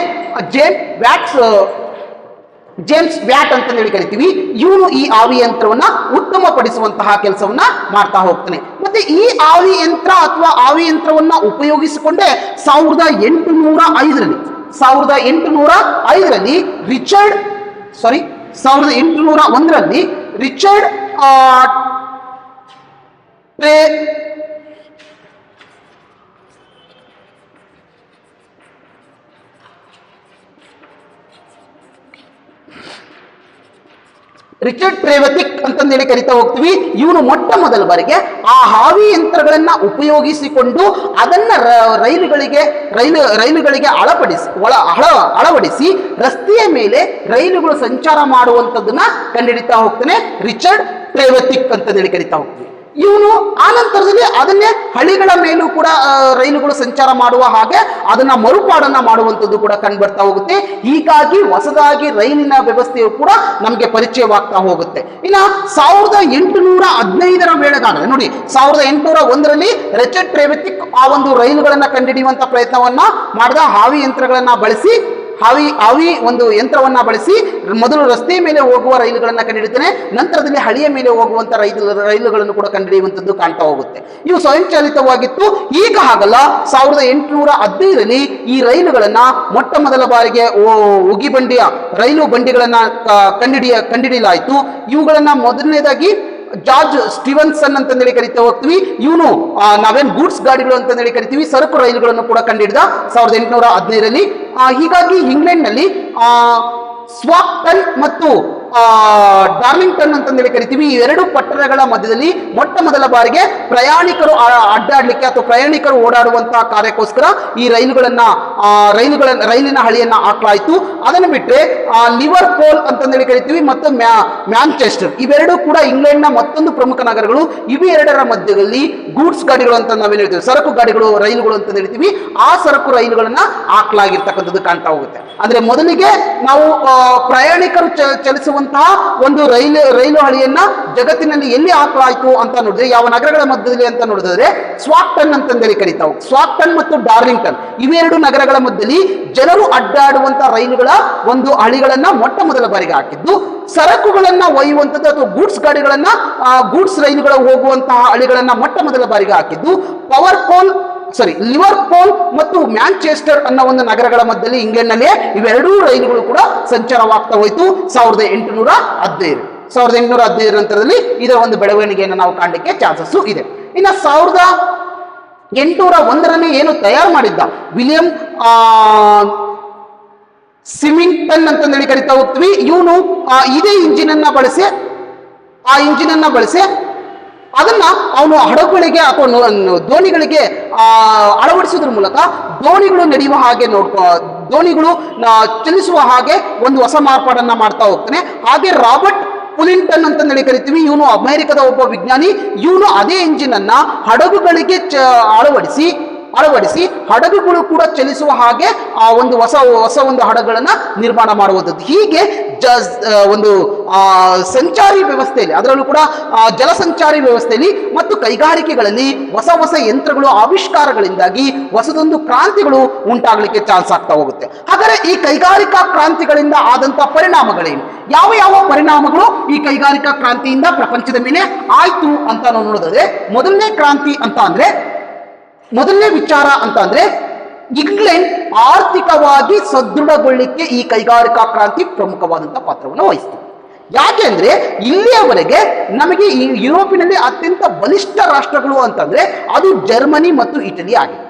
ಜೇಮ್ಸ್ ವ್ಯಾಟ್ ಅಂತ ಹೇಳಿ ಕರಿತೀವಿ. ಇವನು ಈ ಆವಿ ಯಂತ್ರವನ್ನ ಉತ್ತಮಪಡಿಸುವಂತಹ ಕೆಲಸವನ್ನ ಮಾಡ್ತಾ ಹೋಗ್ತಾನೆ. ಮತ್ತೆ ಈ ಆವಿ ಯಂತ್ರ ಅಥವಾ ಆವಿ ಯಂತ್ರವನ್ನ ಉಪಯೋಗಿಸಿಕೊಂಡೇ 1801ರಲ್ಲಿ ರಿಚರ್ಡ್ ಟ್ರೇವೆತಿಕ್ ಅಂತಂದೇಳಿ ಕರಿತಾ ಹೋಗ್ತೀವಿ. ಇವನು ಮೊಟ್ಟ ಮೊದಲ ಬಾರಿಗೆ ಆ ಹಾವಿ ಯಂತ್ರಗಳನ್ನ ಉಪಯೋಗಿಸಿಕೊಂಡು ಅದನ್ನ ರೈಲುಗಳಿಗೆ ಅಳವಡಿಸಿ ರಸ್ತೆಯ ಮೇಲೆ ರೈಲುಗಳು ಸಂಚಾರ ಮಾಡುವಂಥದ್ದನ್ನ ಕಂಡುಹಿಡಿತಾ ಹೋಗ್ತಾನೆ. ರಿಚರ್ಡ್ ಟ್ರೇವೆತಿಕ್ ಅಂತಂದೇಳಿ ಕರಿತಾ ಹೋಗ್ತೀವಿ. ಇವನು ಆನಂತರದಲ್ಲಿ ಅದನ್ನೇ ಹಳಿಗಳ ಮೇಲೂ ಕೂಡ ರೈಲುಗಳು ಸಂಚಾರ ಮಾಡುವ ಹಾಗೆ ಅದನ್ನ ಮರುಪಾಡನ್ನ ಮಾಡುವಂಥದ್ದು ಕೂಡ ಕಂಡು ಬರ್ತಾ ಹೋಗುತ್ತೆ. ಹೀಗಾಗಿ ಹೊಸದಾಗಿ ರೈಲಿನ ವ್ಯವಸ್ಥೆಯು ಕೂಡ ನಮಗೆ ಪರಿಚಯವಾಗ್ತಾ ಹೋಗುತ್ತೆ. ಇನ್ನು 1815ರ ವೇಳೆಗಾಗಲೇ ನೋಡಿ, 1801ರಲ್ಲಿ ರಿಚರ್ಡ್ ಟ್ರೇವೆತಿಕ್ ಆ ಒಂದು ರೈಲುಗಳನ್ನ ಕಂಡುಹಿಡಿಯುವಂತ ಪ್ರಯತ್ನವನ್ನ ಮಾಡಿದ. ಹಾವಿ ಯಂತ್ರಗಳನ್ನ ಬಳಸಿ ಒಂದು ಯಂತ್ರವನ್ನ ಬಳಸಿ ಮೊದಲು ರಸ್ತೆಯ ಮೇಲೆ ಹೋಗುವ ರೈಲುಗಳನ್ನ ಕಂಡುಹಿಡಿತಾನೆ. ನಂತರದಲ್ಲಿ ಹಳಿಯ ಮೇಲೆ ಹೋಗುವಂತ ರೈಲುಗಳನ್ನು ಕೂಡ ಕಂಡುಹಿಡಿಯುವಂಥದ್ದು ಕಾಣ್ತಾ ಹೋಗುತ್ತೆ. ಇವು ಸ್ವಯಂಚಾಲಿತವಾಗಿತ್ತು. ಈಗ ಹಾಗಲ್ಲ. 1815ರಲ್ಲಿ ಈ ರೈಲುಗಳನ್ನ ಮೊಟ್ಟ ಮೊದಲ ಬಾರಿಗೆ ರೈಲು ಬಂಡಿಗಳನ್ನ ಕಂಡುಹಿಡಿಯಲಾಯಿತು. ಇವುಗಳನ್ನ ಮೊದಲನೇದಾಗಿ ಜಾರ್ಜ್ ಸ್ಟೀವನ್ಸನ್ ಅಂತಂದೇಳಿ ಕರಿತಾ ಹೋಗ್ತೀವಿ. ಇವನು ನಾವೇನ್ ಗೂಡ್ಸ್ ಗಾಡಿಗಳು ಅಂತಂದೇಳಿ ಕರಿತೀವಿ, ಸರಕು ರೈಲುಗಳನ್ನು ಕೂಡ ಕಂಡುಹಿಡಿದ 1815ರಲ್ಲಿ. ಹೀಗಾಗಿ ಇಂಗ್ಲೆಂಡ್ನಲ್ಲಿ ಸ್ವಾಕ್ಟನ್ ಮತ್ತು ಡಾರ್ಲಿಂಗ್ಟನ್ ಅಂತಂದೇಳಿ ಕರಿತೀವಿ. ಈ ಎರಡು ಪಟ್ಟಣಗಳ ಮಧ್ಯದಲ್ಲಿ ಮೊಟ್ಟ ಮೊದಲ ಬಾರಿಗೆ ಪ್ರಯಾಣಿಕರು ಅಡ್ಡಾಡ್ಲಿಕ್ಕೆ ಅಥವಾ ಪ್ರಯಾಣಿಕರು ಓಡಾಡುವಂತಹ ಕಾರ್ಯಕ್ಕೋಸ್ಕರ ಈ ರೈಲಿನ ಹಳಿಯನ್ನ ಹಾಕಲಾಯಿತು. ಅದನ್ನು ಬಿಟ್ಟರೆ ಲಿವರ್ಪೂಲ್ ಅಂತಂದೇಳಿ ಕರಿತೀವಿ ಮತ್ತು ಮ್ಯಾಂಚೆಸ್ಟರ್, ಇವೆರಡೂ ಕೂಡ ಇಂಗ್ಲೆಂಡ್ನ ಮತ್ತೊಂದು ಪ್ರಮುಖ ನಗರಗಳು. ಇವೆರಡರ ಮಧ್ಯದಲ್ಲಿ ಗೂಡ್ಸ್ ಗಾಡಿಗಳು ಅಂತ ನಾವೇನು ಹೇಳ್ತೀವಿ, ಸರಕು ಗಾಡಿಗಳು, ರೈಲುಗಳು ಅಂತ ಹೇಳ್ತೀವಿ, ಆ ಸರಕು ರೈಲುಗಳನ್ನ ಹಾಕಲಾಗಿರ್ತಕ್ಕಂಥದ್ದು ಕಾಣ್ತಾ ಹೋಗುತ್ತೆ. ಅಂದ್ರೆ ಮೊದಲಿಗೆ ನಾವು ಪ್ರಯಾಣಿಕರು ಚಲಿಸುವಂತಹ ಒಂದು ರೈಲು ಹಳಿಯನ್ನ ಜಗತ್ತಿನಲ್ಲಿ ಎಲ್ಲಿ ಹಾಕಲಾಯಿತು ಅಂತ ನೋಡಿದ್ರೆ, ಯಾವ ನಗರಗಳ ಮಧ್ಯದಲ್ಲಿ ಅಂತ ನೋಡಿದ್ರೆ ಸ್ವಾಕ್ಟನ್ ಅಂತಂದೇಳಿ ಕರೀತಾವು. ಸ್ವಾಕ್ಟನ್ ಮತ್ತು ಡಾರ್ಲಿಂಗ್ಟನ್ ಇವೆರಡು ನಗರಗಳ ಮಧ್ಯದಲ್ಲಿ ಜನರು ಅಡ್ಡಾಡುವಂತಹ ರೈಲುಗಳ ಒಂದು ಹಳಿಗಳನ್ನ ಮೊಟ್ಟ ಮೊದಲ ಬಾರಿಗೆ ಹಾಕಿದ್ದು. ಸರಕುಗಳನ್ನ ಒಯ್ಯುವಂಥದ್ದು ಅಥವಾ ಗೂಡ್ಸ್ ರೈಲುಗಳು ಹೋಗುವಂತಹ ಹಳಿಗಳನ್ನ ಮೊಟ್ಟ ಮೊದಲ ಬಾರಿಗೆ ಹಾಕಿದ್ದು ಲಿವರ್ಪೂಲ್ ಮತ್ತು ಮ್ಯಾಂಚೆಸ್ಟರ್ ಅನ್ನೋ ಒಂದು ನಗರಗಳ ಮಧ್ಯದಲ್ಲಿ ಇಂಗ್ಲೆಂಡ್ನಲ್ಲೇ ಇವೆರಡೂ ರೈಲುಗಳು ಕೂಡ ಸಂಚಾರವಾಗ್ತಾ ಹೋಯಿತು 1815 ನಂತರದಲ್ಲಿ ಇದರ ಒಂದು ಬೆಳವಣಿಗೆಯನ್ನು ನಾವು ಕಾಣಲಿಕ್ಕೆ ಚಾನ್ಸಸ್ ಇದೆ. ಇನ್ನು 1801ರಲ್ಲಿ ಏನು ತಯಾರು ಮಾಡಿದ್ದ ವಿಲಿಯಂ ಸಿಮಿಂಗ್ಟನ್ ಅಂತಂದೇಳಿ ಕರಿತಾ ಹೋಗ್ತೀವಿ. ಇವನು ಇದೇ ಇಂಜಿನನ್ನ ಬಳಸಿ ಅದನ್ನ ಅವನು ಹಡಗುಗಳಿಗೆ ಅಥವಾ ದೋಣಿಗಳಿಗೆ ಅಳವಡಿಸೋದ್ರ ಮೂಲಕ ದೋಣಿಗಳು ನಡೆಯುವ ಹಾಗೆ ದೋಣಿಗಳು ಚಲಿಸುವ ಹಾಗೆ ಒಂದು ಹೊಸ ಮಾರ್ಪಾಡನ್ನ ಮಾಡ್ತಾ ಹೋಗ್ತಾನೆ. ಹಾಗೆ ರಾಬರ್ಟ್ ಪುಲಿಂಟನ್ ಅಂತ ಕರಿತೀವಿ. ಇವನು ಅಮೆರಿಕದ ಒಬ್ಬ ವಿಜ್ಞಾನಿ. ಇವನು ಅದೇ ಇಂಜಿನ್ ಅನ್ನ ಹಡಗುಗಳಿಗೆ ಅಳವಡಿಸಿ ಅಳವಡಿಸಿ ಹಡಗುಗಳು ಕೂಡ ಚಲಿಸುವ ಹಾಗೆ ಆ ಒಂದು ಹೊಸ ಒಂದು ಹಡಗುಗಳನ್ನ ನಿರ್ಮಾಣ ಮಾಡುವಂಥದ್ದು. ಹೀಗೆ ಒಂದು ಸಂಚಾರಿ ವ್ಯವಸ್ಥೆಯಲ್ಲಿ, ಅದರಲ್ಲೂ ಕೂಡ ಜಲಸಂಚಾರಿ ವ್ಯವಸ್ಥೆಯಲ್ಲಿ ಮತ್ತು ಕೈಗಾರಿಕೆಗಳಲ್ಲಿ ಹೊಸ ಯಂತ್ರಗಳು ಆವಿಷ್ಕಾರಗಳಿಂದಾಗಿ ಹೊಸದೊಂದು ಕ್ರಾಂತಿಗಳು ಉಂಟಾಗಲಿಕ್ಕೆ ಚಾನ್ಸ್ ಆಗ್ತಾ ಹೋಗುತ್ತೆ. ಹಾಗಾದರೆ ಈ ಕೈಗಾರಿಕಾ ಕ್ರಾಂತಿಗಳಿಂದ ಆದಂತಹ ಪರಿಣಾಮಗಳೇನು, ಯಾವ ಪರಿಣಾಮಗಳು ಈ ಕೈಗಾರಿಕಾ ಕ್ರಾಂತಿಯಿಂದ ಪ್ರಪಂಚದ ಮೇಲೆ ಆಯ್ತು ಅಂತ ನಾವು ನೋಡೋದಾದ್ರೆ, ಮೊದಲನೇ ವಿಚಾರ ಅಂತ ಅಂದ್ರೆ ಇಂಗ್ಲೆಂಡ್ ಆರ್ಥಿಕವಾಗಿ ಸದೃಢಗೊಳ್ಳಿಕ್ಕೆ ಈ ಕೈಗಾರಿಕಾ ಕ್ರಾಂತಿ ಪ್ರಮುಖವಾದಂತಹ ಪಾತ್ರವನ್ನು ವಹಿಸಿತು. ಯಾಕೆ ಅಂದ್ರೆ ಇಲ್ಲಿಯವರೆಗೆ ನಮಗೆ ಈ ಯುರೋಪಿನಲ್ಲಿ ಅತ್ಯಂತ ಬಲಿಷ್ಠ ರಾಷ್ಟ್ರಗಳು ಅಂತಂದ್ರೆ ಅದು ಜರ್ಮನಿ ಮತ್ತು ಇಟಲಿ ಆಗಿತ್ತು.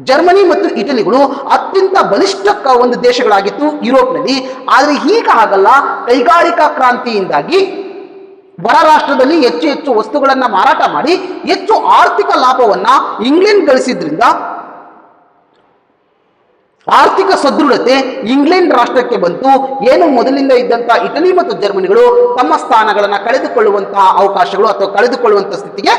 ಜರ್ಮನಿ ಮತ್ತು ಇಟಲಿಗಳು ಅತ್ಯಂತ ಬಲಿಷ್ಠ ಒಂದು ದೇಶಗಳಾಗಿತ್ತು ಯುರೋಪ್ನಲ್ಲಿ. ಆದರೆ ಈಗ ಹಾಗಲ್ಲ. ಕೈಗಾರಿಕಾ ಕ್ರಾಂತಿಯಿಂದಾಗಿ ಹೊರ ರಾಷ್ಟ್ರದಲ್ಲಿ ಹೆಚ್ಚು ವಸ್ತುಗಳನ್ನ ಮಾರಾಟ ಮಾಡಿ ಹೆಚ್ಚು ಆರ್ಥಿಕ ಲಾಭವನ್ನ ಇಂಗ್ಲೆಂಡ್ ಗಳಿಸಿದ್ರಿಂದ ಆರ್ಥಿಕ ಸದೃಢತೆ ಇಂಗ್ಲೆಂಡ್ ರಾಷ್ಟ್ರಕ್ಕೆ ಬಂತು. ಏನು ಮೊದಲಿಂದ ಇದ್ದಂತ ಇಟಲಿ ಮತ್ತು ಜರ್ಮನಿಗಳು ತಮ್ಮ ಸ್ಥಾನಗಳನ್ನ ಕಳೆದುಕೊಳ್ಳುವಂತಹ ಅವಕಾಶಗಳು ಅಥವಾ ಕಳೆದುಕೊಳ್ಳುವಂತಹ ಸ್ಥಿತಿಗೆ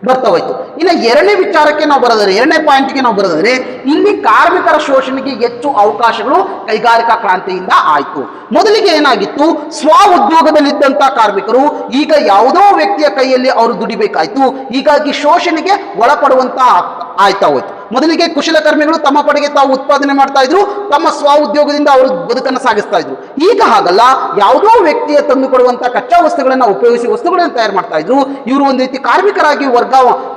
ಬರ್ತಾ ಹೋಯ್ತು. ಇನ್ನು ಎರಡನೇ ವಿಚಾರಕ್ಕೆ ನಾವು ಬರೋದಾದ್ರೆ, ಎರಡನೇ ಪಾಯಿಂಟ್ಗೆ ನಾವು ಬರೋದಾದ್ರೆ, ಇಲ್ಲಿ ಕಾರ್ಮಿಕರ ಶೋಷಣೆಗೆ ಹೆಚ್ಚು ಅವಕಾಶಗಳು ಕೈಗಾರಿಕಾ ಕ್ರಾಂತಿಯಿಂದ ಆಯ್ತು. ಮೊದಲಿಗೆ ಏನಾಗಿತ್ತು, ಸ್ವ ಉದ್ಯೋಗದಲ್ಲಿದ್ದಂತಹ ಕಾರ್ಮಿಕರು ಈಗ ಯಾವುದೋ ವ್ಯಕ್ತಿಯ ಕೈಯಲ್ಲಿ ಅವರು ದುಡಿಬೇಕಾಯ್ತು. ಹೀಗಾಗಿ ಶೋಷಣೆಗೆ ಒಳಪಡುವಂತ ಆಯ್ತಾ ಹೋಯ್ತು. ಮೊದಲಿಗೆ ಕುಶಲಕರ್ಮಿಗಳು ತಮ್ಮ ಪಡೆಗೆ ತಾವು ಉತ್ಪಾದನೆ ಮಾಡ್ತಾ ಇದ್ರು, ತಮ್ಮ ಸ್ವ ಉದ್ಯೋಗದಿಂದ ಅವರು ಬದುಕನ್ನು ಸಾಗಿಸ್ತಾ ಇದ್ರು. ಈಗ ಹಾಗಲ್ಲ. ಯಾವುದೋ ವ್ಯಕ್ತಿಯ ತಂದು ಕೊಡುವಂತಹ ಕಚ್ಚಾ ವಸ್ತುಗಳನ್ನ ಉಪಯೋಗಿಸಿ ವಸ್ತುಗಳನ್ನು ತಯಾರು ಮಾಡ್ತಾ ಇದ್ರು. ಇವರು ಒಂದು ರೀತಿ ಕಾರ್ಮಿಕರಾಗಿ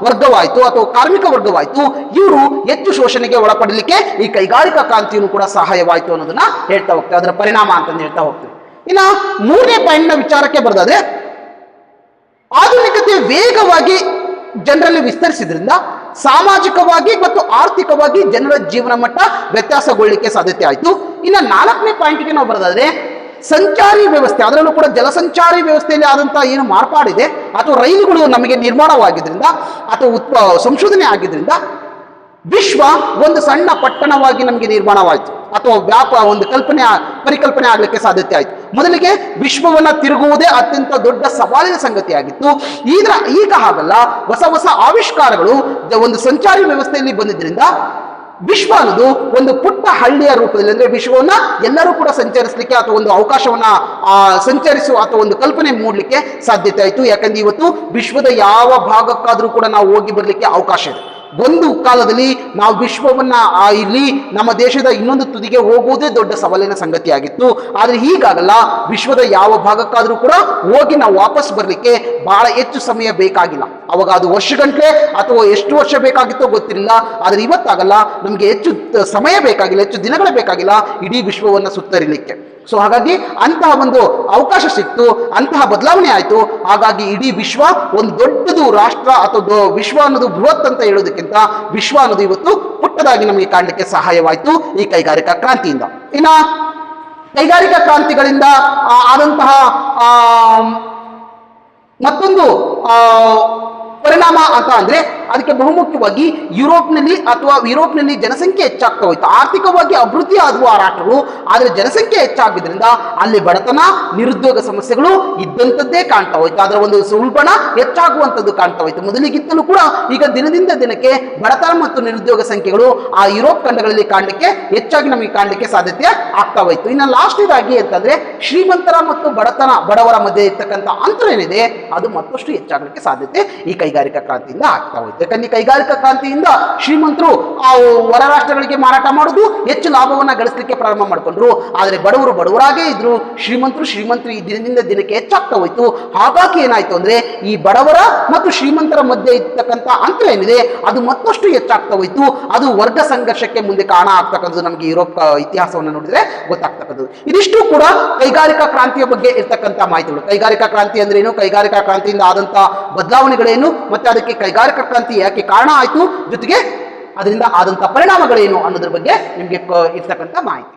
ವರ್ಗವಾಯಿತು ಅಥವಾ ಕಾರ್ಮಿಕ ವರ್ಗವಾಯಿತು. ಇವರು ಹೆಚ್ಚು ಶೋಷಣೆಗೆ ಒಳಪಡಲಿಕ್ಕೆ ಈ ಕೈಗಾರಿಕಾ ಕ್ರಾಂತಿಯನ್ನು ಕೂಡ ಸಹಾಯವಾಯಿತು ಅನ್ನೋದನ್ನ ಹೇಳ್ತಾ ಹೋಗ್ತೇವೆ, ಅದರ ಪರಿಣಾಮ ಅಂತ ಹೇಳ್ತಾ ಹೋಗ್ತೇವೆ. ಇನ್ನ ಮೂರನೇ ಪಾಯಿಂಟ್ನ ವಿಚಾರಕ್ಕೆ ಬರೋದಾದ್ರೆ, ಆಧುನಿಕತೆ ವೇಗವಾಗಿ ಜನರಲ್ಲಿ ವಿಸ್ತರಿಸಿದ್ರಿಂದ ಸಾಮಾಜಿಕವಾಗಿ ಮತ್ತು ಆರ್ಥಿಕವಾಗಿ ಜನರ ಜೀವನ ಮಟ್ಟ ವ್ಯತ್ಯಾಸಗೊಳ್ಳಿಕ್ಕೆ ಸಾಧ್ಯತೆ ಆಯಿತು. ಇನ್ನು ನಾಲ್ಕನೇ ಪಾಯಿಂಟ್ಗೆ ನಾವು ಬರೋದಾದ್ರೆ, ಸಂಚಾರಿ ವ್ಯವಸ್ಥೆ, ಅದರಲ್ಲೂ ಕೂಡ ಜಲಸಂಚಾರಿ ವ್ಯವಸ್ಥೆಯಲ್ಲಿ ಆದಂತಹ ಏನು ಮಾರ್ಪಾಡಿದೆ ಅಥವಾ ರೈಲುಗಳು ನಮಗೆ ನಿರ್ಮಾಣವಾಗಿದ್ರಿಂದ ಅಥವಾ ಸಂಶೋಧನೆ ಆಗಿದ್ರಿಂದ ವಿಶ್ವ ಒಂದು ಸಣ್ಣ ಪಟ್ಟಣವಾಗಿ ನಮಗೆ ನಿರ್ಮಾಣವಾಯಿತು ಅಥವಾ ಒಂದು ಪರಿಕಲ್ಪನೆ ಆಗಲಿಕ್ಕೆ ಸಾಧ್ಯತೆ ಆಯಿತು. ಮೊದಲಿಗೆ ವಿಶ್ವವನ್ನ ತಿರುಗುವುದೇ ಅತ್ಯಂತ ದೊಡ್ಡ ಸವಾಲಿನ ಸಂಗತಿಯಾಗಿತ್ತು. ಈಗ ಹಾಗಲ್ಲ. ಹೊಸ ಆವಿಷ್ಕಾರಗಳು ಒಂದು ಸಂಚಾರಿ ವ್ಯವಸ್ಥೆಯಲ್ಲಿ ಬಂದಿದ್ದರಿಂದ ವಿಶ್ವ ಅನ್ನೋದು ಒಂದು ಪುಟ್ಟ ಹಳ್ಳಿಯ ರೂಪದಲ್ಲಿ, ಅಂದ್ರೆ ವಿಶ್ವವನ್ನ ಎಲ್ಲರೂ ಕೂಡ ಸಂಚರಿಸಲಿಕ್ಕೆ ಅಥವಾ ಒಂದು ಅವಕಾಶವನ್ನ ಸಂಚರಿಸುವ ಅಥವಾ ಒಂದು ಕಲ್ಪನೆ ಮೂಡಲಿಕ್ಕೆ ಸಾಧ್ಯತೆ ಆಯಿತು. ಯಾಕಂದ್ರೆ ಇವತ್ತು ವಿಶ್ವದ ಯಾವ ಭಾಗಕ್ಕಾದ್ರೂ ಕೂಡ ನಾವು ಹೋಗಿ ಬರ್ಲಿಕ್ಕೆ ಅವಕಾಶ ಇದೆ. ಒಂದು ಕಾಲದಲ್ಲಿ ನಾವು ವಿಶ್ವವನ್ನ ಇಲ್ಲಿ ನಮ್ಮ ದೇಶದ ಇನ್ನೊಂದು ತುದಿಗೆ ಹೋಗುವುದೇ ದೊಡ್ಡ ಸವಾಲಿನ ಸಂಗತಿಯಾಗಿತ್ತು. ಆದ್ರೆ ಹೀಗಾಗಲ್ಲ. ವಿಶ್ವದ ಯಾವ ಭಾಗಕ್ಕಾದ್ರೂ ಕೂಡ ಹೋಗಿ ನಾವು ವಾಪಸ್ ಬರ್ಲಿಕ್ಕೆ ಬಹಳ ಹೆಚ್ಚು ಸಮಯ ಬೇಕಾಗಿಲ್ಲ. ಅವಾಗ ಅದು ವರ್ಷಗಂಟ್ಲೆ ಅಥವಾ ಎಷ್ಟು ವರ್ಷ ಬೇಕಾಗಿತ್ತೋ ಗೊತ್ತಿರಲಿಲ್ಲ. ಆದ್ರೆ ಇವತ್ತಾಗಲ್ಲ. ನಮ್ಗೆ ಹೆಚ್ಚು ಸಮಯ ಬೇಕಾಗಿಲ್ಲ, ಹೆಚ್ಚು ದಿನಗಳೇ ಬೇಕಾಗಿಲ್ಲ ಇಡೀ ವಿಶ್ವವನ್ನ ಸುತ್ತರಿಲಿಕ್ಕೆ. ಸೊ ಹಾಗಾಗಿ ಅಂತಹ ಒಂದು ಅವಕಾಶ ಸಿಕ್ತು, ಅಂತಹ ಬದಲಾವಣೆ ಆಯಿತು. ಹಾಗಾಗಿ ಇಡೀ ವಿಶ್ವ ಒಂದು ದೊಡ್ಡದು ರಾಷ್ಟ್ರ ಅಥವಾ ವಿಶ್ವ ಅನ್ನೋದು ಬೃಹತ್ ಅಂತ ಹೇಳೋದಕ್ಕಿಂತ ವಿಶ್ವ ಅನ್ನೋದು ಇವತ್ತು ಪುಟ್ಟದಾಗಿ ನಮಗೆ ಕಾಣಲಿಕ್ಕೆ ಸಹಾಯವಾಯಿತು ಈ ಕೈಗಾರಿಕಾ ಕ್ರಾಂತಿಯಿಂದ. ಇನ್ನ ಕೈಗಾರಿಕಾ ಕ್ರಾಂತಿಗಳಿಂದ ಆದಂತಹ ಮತ್ತೊಂದು ಪರಿಣಾಮ ಅಂತ ಅಂದ್ರೆ ಅದಕ್ಕೆ ಬಹುಮುಖ್ಯವಾಗಿ ಯುರೋಪ್ನಲ್ಲಿ ಜನಸಂಖ್ಯೆ ಹೆಚ್ಚಾಗ್ತಾ ಹೋಯ್ತು. ಆರ್ಥಿಕವಾಗಿ ಅಭಿವೃದ್ಧಿ ಆಗುವ ರಾಷ್ಟ್ರಗಳು, ಆದರೆ ಜನಸಂಖ್ಯೆ ಹೆಚ್ಚಾಗಿದ್ದರಿಂದ ಅಲ್ಲಿ ಬಡತನ, ನಿರುದ್ಯೋಗ ಸಮಸ್ಯೆಗಳು ಇದ್ದಂಥದ್ದೇ ಕಾಣ್ತಾ ಹೋಯ್ತು. ಅದರ ಒಂದು ಉಲ್ಬಣ ಹೆಚ್ಚಾಗುವಂಥದ್ದು ಕಾಣ್ತಾ ಹೋಯ್ತು. ಮೊದಲಿಗಿಂತಲೂ ಕೂಡ ಈಗ ದಿನದಿಂದ ದಿನಕ್ಕೆ ಬಡತನ ಮತ್ತು ನಿರುದ್ಯೋಗ ಸಂಖ್ಯೆಗಳು ಆ ಯುರೋಪ್ ಖಂಡಗಳಲ್ಲಿ ಹೆಚ್ಚಾಗಿ ನಮಗೆ ಕಾಣಲಿಕ್ಕೆ ಸಾಧ್ಯತೆ ಆಗ್ತಾ ಹೋಯ್ತು. ಇನ್ನು ಲಾಸ್ಟ್ನೇದಾಗಿ ಅಂತಂದ್ರೆ ಶ್ರೀಮಂತರ ಮತ್ತು ಬಡವರ ಮಧ್ಯೆ ಇರ್ತಕ್ಕಂಥ ಅಂತರ ಏನಿದೆ ಅದು ಮತ್ತಷ್ಟು ಹೆಚ್ಚಾಗಲಿಕ್ಕೆ ಸಾಧ್ಯತೆ ಈ ಕೈಗಾರಿಕಾ ಕ್ರಾಂತಿಯಿಂದ ಆಗ್ತಾ ಹೋಯ್ತು. ಯಾಕಂದ್ರೆ ಕೈಗಾರಿಕಾ ಕ್ರಾಂತಿಯಿಂದ ಶ್ರೀಮಂತರು ಹೊರ ರಾಷ್ಟ್ರಗಳಿಗೆ ಮಾರಾಟ ಮಾಡೋದು, ಹೆಚ್ಚು ಲಾಭವನ್ನ ಗಳಿಸಲಿಕ್ಕೆ ಪ್ರಾರಂಭ ಮಾಡ್ಕೊಂಡ್ರು. ಆದರೆ ಬಡವರಾಗೇ ಇದ್ರು. ಶ್ರೀಮಂತರು ಈ ದಿನದಿಂದ ದಿನಕ್ಕೆ ಹೆಚ್ಚಾಗ್ತಾ ಹೋಯ್ತು. ಹಾಗಾಗಿ ಏನಾಯ್ತು ಅಂದ್ರೆ ಈ ಬಡವರ ಮತ್ತು ಶ್ರೀಮಂತರ ಮಧ್ಯೆ ಇರ್ತಕ್ಕಂಥ ಅಂತರ ಏನಿದೆ ಅದು ಮತ್ತಷ್ಟು ಹೆಚ್ಚಾಗ್ತಾ ಹೋಯ್ತು. ಅದು ವರ್ಗ ಸಂಘರ್ಷಕ್ಕೆ ಮುಂದೆ ಕಾರಣ ಆಗ್ತಕ್ಕಂಥದ್ದು ನಮಗೆ ಯುರೋಪ್ ಇತಿಹಾಸವನ್ನು ನೋಡಿದ್ರೆ ಗೊತ್ತಾಗ್ತಕ್ಕಂಥದ್ದು. ಇದಿಷ್ಟು ಕೂಡ ಕೈಗಾರಿಕಾ ಕ್ರಾಂತಿಯ ಬಗ್ಗೆ ಇರ್ತಕ್ಕಂಥ ಮಾಹಿತಿಗಳು. ಕೈಗಾರಿಕಾ ಕ್ರಾಂತಿ ಅಂದ್ರೆ ಏನು, ಕೈಗಾರಿಕಾ ಕ್ರಾಂತಿಯಿಂದ ಆದಂತಹ ಬದಲಾವಣೆಗಳೇನು, ಮತ್ತೆ ಅದಕ್ಕೆ ಕೈಗಾರಿಕಾ ಕ್ರಾಂತಿ ಯಾಕೆ ಕಾರಣ ಆಯಿತು, ಜೊತೆಗೆ ಅದರಿಂದ ಆದಂತಹ ಪರಿಣಾಮಗಳೇನು ಅನ್ನೋದ್ರ ಬಗ್ಗೆ ನಿಮಗೆ ಇರ್ತಕ್ಕಂಥ ಮಾಹಿತಿ.